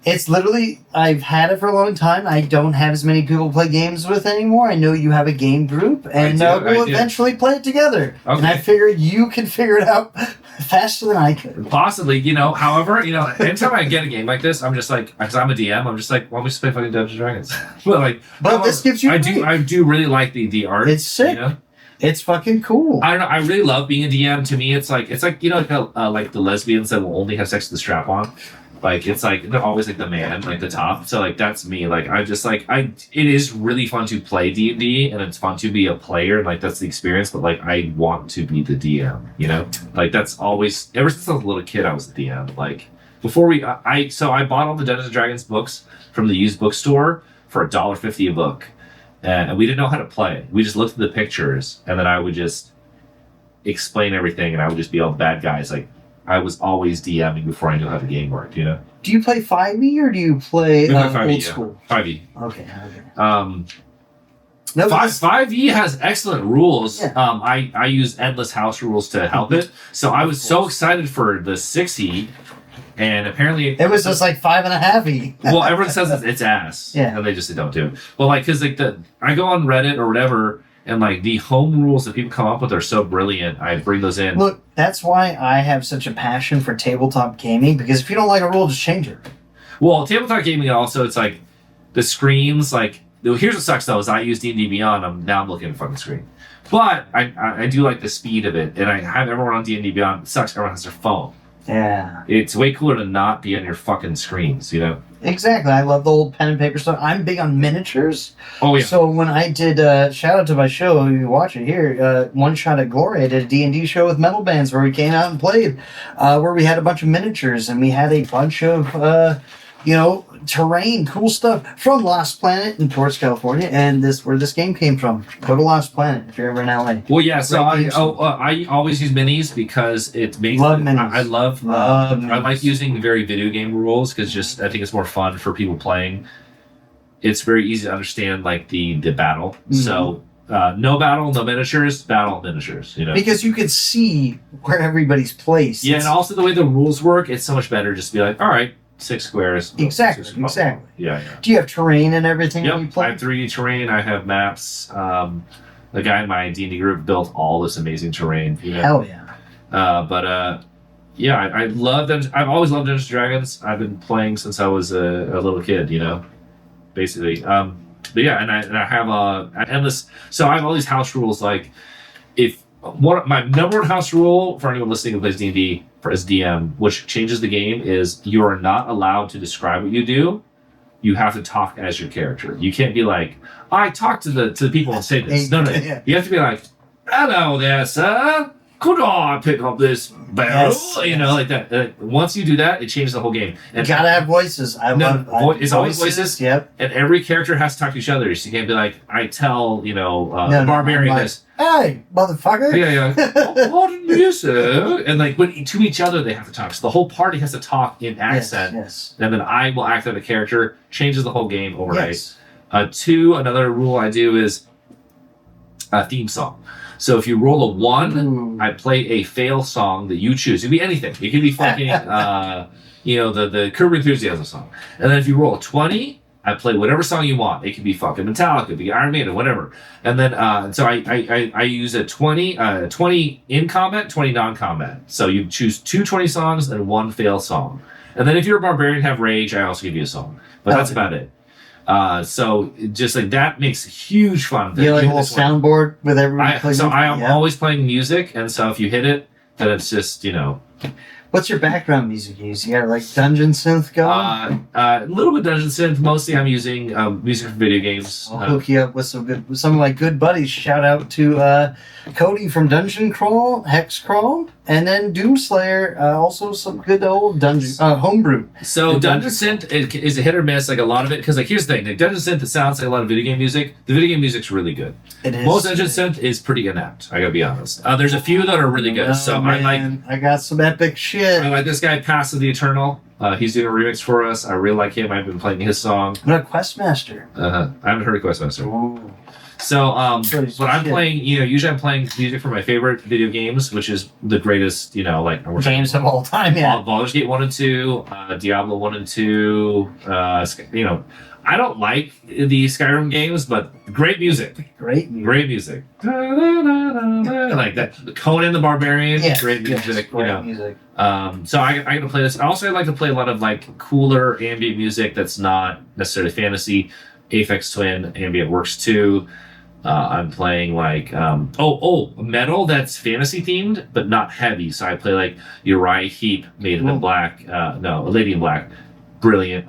it's literally, I've had it for a long time. I don't have as many people to play games with anymore. I know you have a game group, and we'll eventually play it together. Okay. And I figured you can figure it out faster than I could. Possibly, however, anytime I get a game like this, I'm just like, because I'm a DM, I'm just like, why don't we just play fucking Dungeons & Dragons? but this gives you I do really like the art. It's sick. It's fucking cool. I don't know. I really love being a DM. To me, it's like like the lesbians that will only have sex with the strap on. It's they're always the man, the top. So that's me. It is really fun to play D&D, and it's fun to be a player, and that's the experience. But I want to be the DM. That's always, ever since I was a little kid, I was the DM. Before I bought all the Dungeons & Dragons books from the used bookstore for $1.50 a book, and we didn't know how to play. We just looked at the pictures, and then I would just explain everything, and I would just be all bad guys. I was always DMing before I knew how the game worked, Do you play 5e or do you play old school? 5e. Okay. No, 5e has excellent rules. Yeah. I use endless house rules to help it. So I was so excited for the 6e, and apparently it was just like 5.5e. well, everyone says it's ass. Yeah. And they just don't do it. Well, like, because like I go on Reddit or whatever, and like the home rules that people come up with are so brilliant. I bring those in. Look, that's why I have such a passion for tabletop gaming, because if you don't like a rule, just change it. Well, tabletop gaming also, it's like the screens, like, here's what sucks though, is I use D&D Beyond, I'm looking at a fucking screen. But I do like the speed of it, and I have everyone on D&D Beyond. It sucks, everyone has their phone. Yeah. It's way cooler to not be on your fucking screens, you know? Exactly. I love the old pen and paper stuff. I'm big on miniatures. Oh, yeah. So when I did, shout out to my show, you watch it here, One Shot at Glory, I did a D&D show with metal bands where we came out and played, where we had a bunch of miniatures, and we had a bunch of, terrain, cool stuff from Lost Planet in Torrance, California, and where this game came from. Go to Lost Planet if you're ever in LA. Well, yeah. So I always use minis because it makes love minis. I love I like using very video game rules because I think it's more fun for people playing. It's very easy to understand like the battle. Mm-hmm. So no battle, no miniatures, battle miniatures. You know, because you can see where everybody's placed. Yeah, and also the way the rules work, it's so much better just to be like, all right. 6 squares. Exactly. Yeah. Do you have terrain and everything when you play? I have 3D terrain. I have maps. The guy in my D&D group built all this amazing terrain. You know? Hell yeah. Yeah, I love them. I've always loved Dungeons & Dragons. I've been playing since I was a little kid, you know, basically. But yeah, and I have endless. So I have all these house rules. Like, my number one house rule for anyone listening who plays D&D as DM, which changes the game, is you are not allowed to describe what you do. You have to talk as your character. You can't be like, I talk to the people and say this. No. Yeah. You have to be like, hello there, sir. Could I pick up this barrel? Yes, you know, like that. Once you do that, it changes the whole game. And you gotta have voices. It's always voices. Yep. And every character has to talk to each other. So you can't be like, I tell, barbarian this. Hey, motherfucker. Yeah. Pardon me, sir. And like, but to each other, they have to talk. So the whole party has to talk in accent. Yes. And then I will act out a character. Changes the whole game overnight. Yes. Another rule I do is a theme song. So if you roll a 1, I play a fail song that you choose. It could be anything. It could be fucking, the Curb Your Enthusiasm song. And then if you roll a 20, I play whatever song you want. It could be fucking Metallica, it could be Iron Maiden, whatever. And then, so I use a 20 in combat, 20 non-combat. So you choose 2 20 songs and 1 fail song. And then if you're a barbarian have rage, I also give you a song. But that's about it. So just like that makes huge fun. You like a little soundboard with everybody. So I am always playing music, and so if you hit it, then it's just What's your background music use? You got like dungeon synth going? A little bit dungeon synth. Mostly I'm using music from video games. I'll hook you up with some of my good buddies. Shout out to Cody from Dungeon Crawl, Hex Crawl, and then Doomslayer. Also some good old dungeon homebrew. So dungeon synth is a hit or miss. Like a lot of it, because like here's the thing: like dungeon synth, it sounds like a lot of video game music. The video game music's really good. It is. Most dungeon synth is pretty inept. I gotta be honest. There's a few that are really good. I got some epic shit. I like this guy, Pass of the Eternal. He's doing a remix for us. I really like him. I've been playing his song. What about Questmaster? I haven't heard of Questmaster. Ooh. So, but I'm playing, usually I'm playing music for my favorite video games, which is the greatest, games of all time, yeah. Baldur's Gate 1 and 2, Diablo 1 and 2, I don't like the Skyrim games, but great music. Great music. Like that. Conan the Barbarian, great music. Great music. So I gotta play this. Also, I like to play a lot of like cooler ambient music that's not necessarily fantasy. Aphex Twin ambient works too. I'm playing like metal that's fantasy themed but not heavy. So I play like Uriah Heep, Maiden in Black. Lady in Black. Brilliant.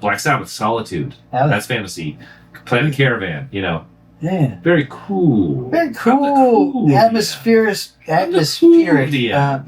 Black Sabbath, Solitude. That's fantasy. Planet Caravan, Yeah. Very cool. Atmospheric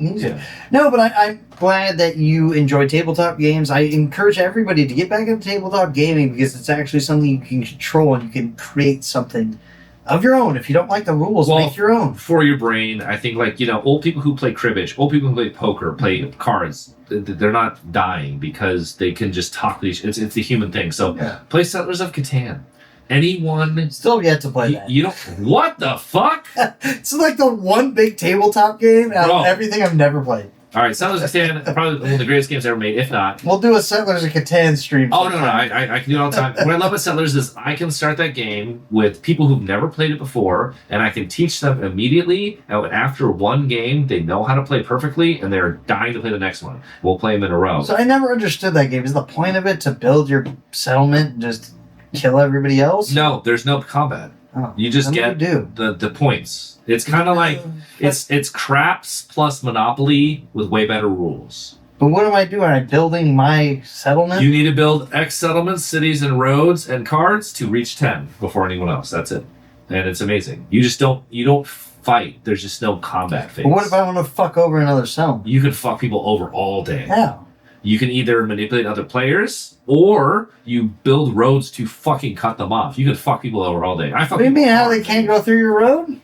music. No, but I'm glad that you enjoy tabletop games. I encourage everybody to get back into tabletop gaming because it's actually something you can control and you can create something of your own. If you don't like the rules, make your own. For your brain, I think old people who play cribbage, old people who play poker, play cards, they're not dying because they can just talk to each other. It's the human thing. So play Settlers of Catan. Anyone Still yet to play that. You don't. What the fuck? It's like the one big tabletop game out of everything I've never played. All right, Settlers of Catan, probably one of the greatest games ever made, if not. We'll do a Settlers of Catan stream. Oh, no, I can do it all the time. What I love about Settlers is I can start that game with people who've never played it before, and I can teach them immediately, and after one game, they know how to play perfectly, and they're dying to play the next one. We'll play them in a row. So I never understood that game. Is the point of it to build your settlement and just kill everybody else? No, there's no combat. Oh, you just get the points. It's kind of like it's craps plus Monopoly with way better rules. But what am I doing? I'm building my settlement? You need to build X settlements, cities, and roads and cards to reach 10 before anyone else. That's it. And it's amazing. You don't fight. There's just no combat phase. But what if I want to fuck over another settlement? You can fuck people over all day. How? You can either manipulate other players or you build roads to fucking cut them off. You can fuck people over all day. What do you mean how they can't go through your road?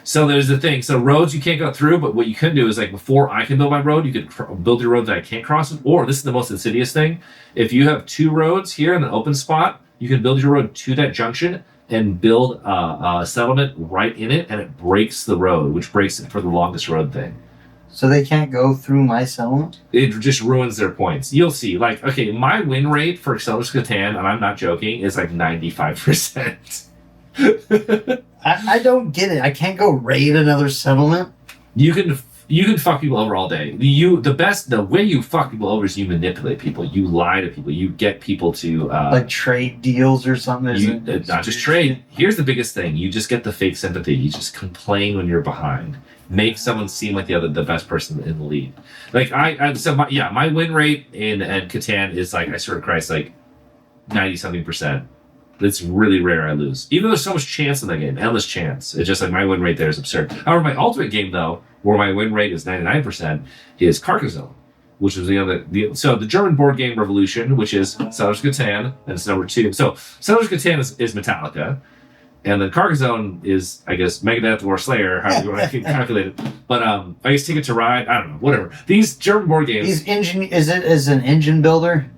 So there's the thing. So roads you can't go through, but what you can do is like before I can build my road, you could build your road that I can't cross it. Or this is the most insidious thing. If you have two roads here in an open spot, you can build your road to that junction and build a settlement right in it, and it breaks the road, which breaks it for the longest road thing. So they can't go through my settlement? It just ruins their points. You'll see. Like, okay, my win rate for Settlers of Catan, and I'm not joking, is like 95%. I don't get it. I can't go raid another settlement. You can fuck people over all day. The way you fuck people over is you manipulate people. You lie to people. You get people to like trade deals or something. Not just trade. Here's the biggest thing. You just get the fake sympathy. You just complain when you're behind. Make someone seem like the best person in the lead. Like my win rate in Catan is like, I swear to Christ, like 90-something%. It's really rare I lose. Even though there's so much chance in that game, endless chance. It's just like my win rate there is absurd. However, my ultimate game though, where my win rate is 99%, is Carcassonne, which is the German board game Revolution, which is Settlers of Catan, and it's number 2. So Settlers of Catan is Metallica, and then Carcassonne is, I guess, Megadeth or Slayer, however you want to calculate it. But I guess Ticket to Ride, I don't know, whatever. These German board games. Is it as an engine builder?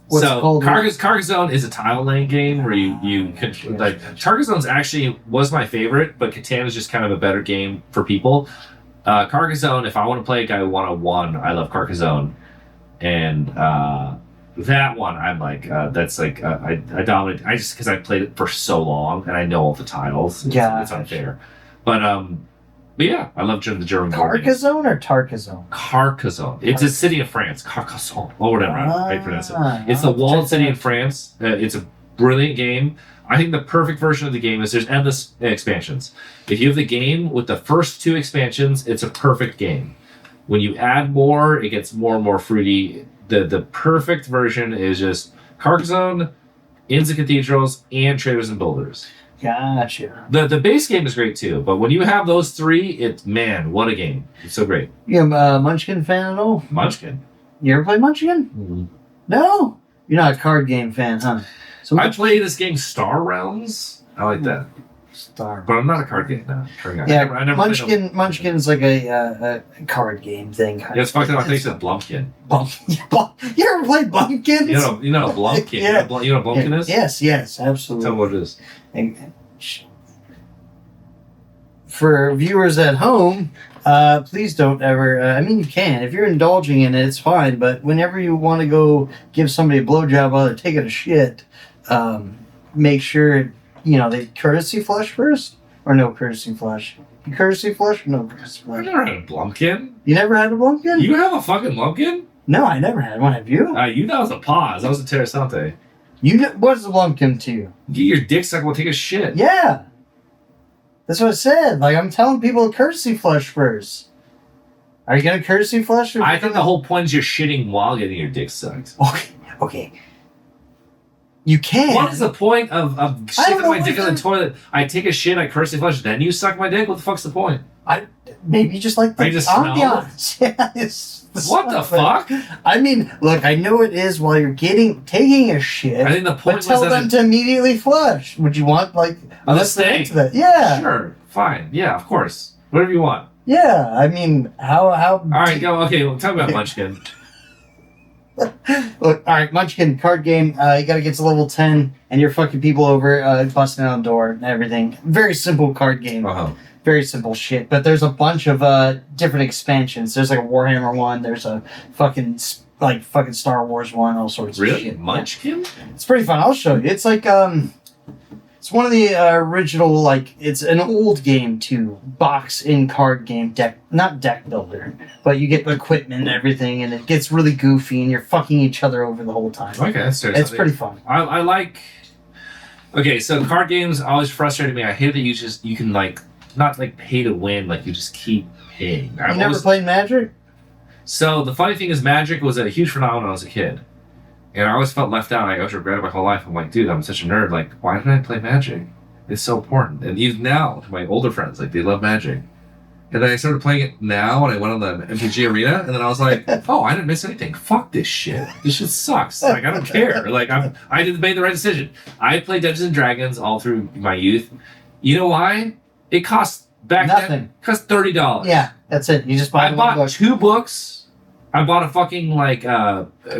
What's so called Carcassonne is a tile laying game where you can like Carcassonne's actually was my favorite, but Catan is just kind of a better game for people. Carcassonne, if I want to play a guy 101, I love Carcassonne, and that one I'm like that's like I dominate. I just because I played it for so long and I know all the tiles. It's unfair, but yeah, I love the German. Carcassonne or Tarkazone? Carcassonne. It's a city in France. Carcassonne. Or whatever. I pronounce it. It's the walled city in France. It's a brilliant game. I think the perfect version of the game is there's endless expansions. If you have the game with the first 2 expansions, it's a perfect game. When you add more, it gets more and more fruity. The perfect version is just Carcassonne, Inns and Cathedrals, and Traders and Builders. Gotcha. The base game is great too, but when you have those 3, man, what a game. It's so great. You a Munchkin fan at all? Munchkin? You ever play Munchkin? Mm-hmm. No? You're not a card game fan, huh? So I play this game Star Realms. I like that. But I'm not a card game now. Yeah, I never Munchkin's like a card game thing. Yeah, it's fucked up. I think it's a Blumpkin. You ever played Blumpkins? You know a Blumpkin? Yeah. You know what a Blumpkin is? Yes, absolutely. Tell me what it is. For viewers at home, please don't ever... I mean, you can. If you're indulging in it, it's fine. But whenever you want to go give somebody a blowjob while they're taking a shit, make sure... they courtesy flush first? Or no courtesy flush? You courtesy flush or no courtesy flush? I've never had a Blumpkin. You never had a Blumpkin? You have a fucking Blumpkin? No, I never had one. Have you? That was a pause. That was a Terrasante. What's a Blumpkin to you? Get your dick sucked while take a shit. Yeah. That's what I said. Like, I'm telling people to courtesy flush first. Are you going to courtesy flush? I think the whole point is you're shitting while getting your dick sucked. Okay. You can. What is the point of sticking my dick in the toilet? I take a shit, I courtesy flush, then you suck my dick? What the fuck's the point? Maybe you just like the ambiance. What the fuck? I mean, look, I know it is while you're taking a shit. I think the point was tell them to immediately flush. Would you want let's stay into that? Yeah. Sure. Fine. Yeah, of course. Whatever you want. Yeah. I mean, how all right, go. Okay, we'll talk about Munchkin. Look, all right, Munchkin card game. You got to get to level 10, and you're fucking people over, busting down the door and everything. Very simple card game. Very simple shit. But there's a bunch of different expansions. There's like a Warhammer one. There's a fucking Star Wars one. All sorts of shit. Really? Munchkin? Yeah. It's pretty fun. I'll show you. It's like it's one of the original, it's an old game too. Box-in card game, not deck builder. But you get equipment and everything, and it gets really goofy, and you're fucking each other over the whole time. Okay, that's It's pretty fun. I like... Okay, so card games always frustrated me. I hate that you can, not, pay to win, you just keep paying. You never played Magic? So, the funny thing is, Magic was a huge phenomenon when I was a kid. And I always felt left out. I always regretted my whole life. I'm like, dude, I'm such a nerd. Why didn't I play Magic? It's so important. And even now, to my older friends, they love Magic. And then I started playing it now, and I went on the MTG Arena, and then I was like, oh, I didn't miss anything. Fuck this shit. This shit sucks. I don't care. I made the right decision. I played Dungeons and Dragons all through my youth. You know why? It cost back nothing. then. It cost $30. Yeah, that's it. You just buy I bought 2 books. I bought a fucking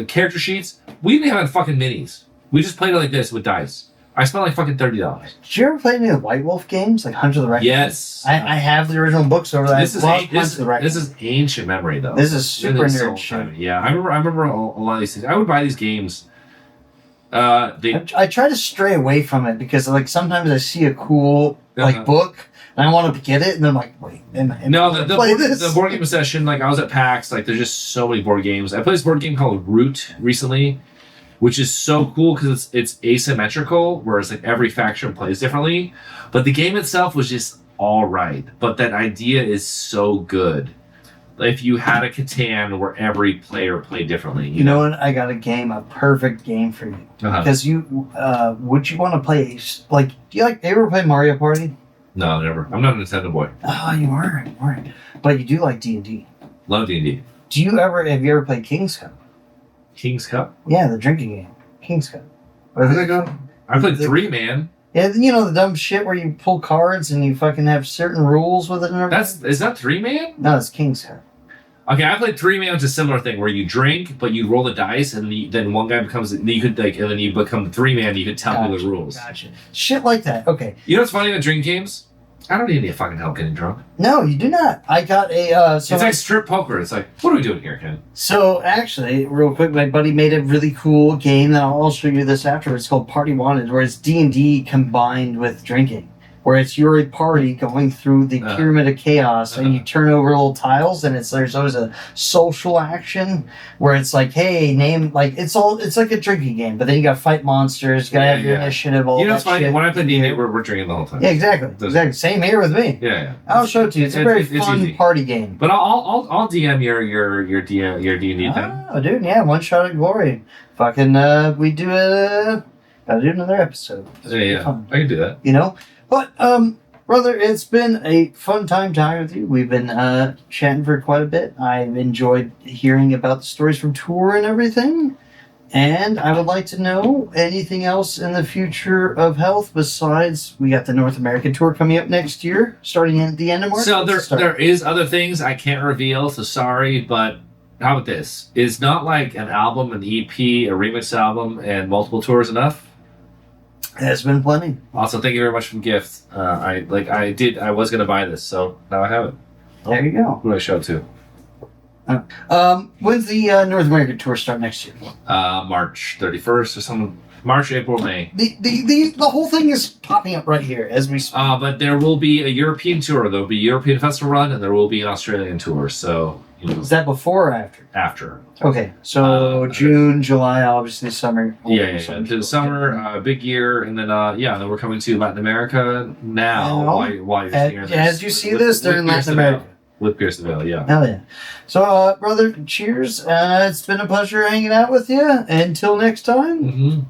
character sheets. We didn't have fucking minis. We just played it like this with dice. I spent fucking $30. Did you ever play any of the White Wolf games, like Hunter the Reckoning? Yes. I have the original books over there. This is ancient memory though. This is super nerd shit. Yeah, I remember a lot of these things. I would buy these games. I try to stray away from it because sometimes I see a cool book. And I want to get it, and I'm like, wait. The board game session, I was at PAX, there's just so many board games. I played this board game called Root recently, which is so cool because it's asymmetrical, whereas every faction plays differently. But the game itself was just all right. But that idea is so good. If you had a Catan where every player played differently. You know what? I got a perfect game for you. Because would you want to play, do you ever play Mario Party? No, never. I'm not a Nintendo boy. Oh, you weren't. But you do like D&D. Love D&D. Have you ever played King's Cup? King's Cup? Yeah, the drinking game. King's Cup. Where did I go? I played 3 Man. Yeah, the dumb shit where you pull cards and you fucking have certain rules with it and everything. Is that 3 Man? No, it's King's Cup. Okay, I played 3 Man, which is a similar thing where you drink, but you roll the dice, and then one guy becomes. And then you become 3 Man. You could tell me the rules. Gotcha. Shit like that. Okay. You know what's funny about drinking games? I don't need any fucking help getting drunk. No, you do not. I got a... it's like strip poker. It's like, what are we doing here, Ken? So, actually, real quick, my buddy made a really cool game that I'll show you this after. It's called Party Wanted, where it's D&D combined with drinking. Where you're a party going through the Pyramid of Chaos, and you turn over little tiles, and there's always a social action where it's hey, name it's like a drinking game, but then you got to fight monsters, you got to have your initiative. All it's funny when I play D&D, we're drinking the whole time. Yeah, exactly. Same here with me. Yeah. I'll show it to you. It's a very fun party game. But I'll DM your D&D thing. Oh, dude, yeah, one shot at glory. Fucking, we do it. Gotta do another episode. Yeah. I can do that. But, brother, it's been a fun time talking with you. We've been chatting for quite a bit. I've enjoyed hearing about the stories from tour and everything. And I would like to know anything else in the future of health besides we got the North American tour coming up next year, starting at the end of March. So there is other things I can't reveal, so sorry, but how about this? Is not an album, an EP, a remix album, and multiple tours enough? Has been plenty. Also, thank you very much for the gift. I was gonna buy this, so now I have it. There you go. Who do I show it to? When's the North American tour start next year? March 31st or something. March, April, May. The whole thing is popping up right here as we speak. But there will be a European tour. There will be a European festival run, and there will be an Australian tour. So is that before or after? After. Okay, so June, July, obviously summer. Yeah. To the summer, big year, and then then we're coming to Latin America now. While you're seeing as you see this, they're in Latin America. With Pierce DeVille, yeah. Hell yeah. So, brother, cheers. It's been a pleasure hanging out with you. Until next time. Mm-hmm.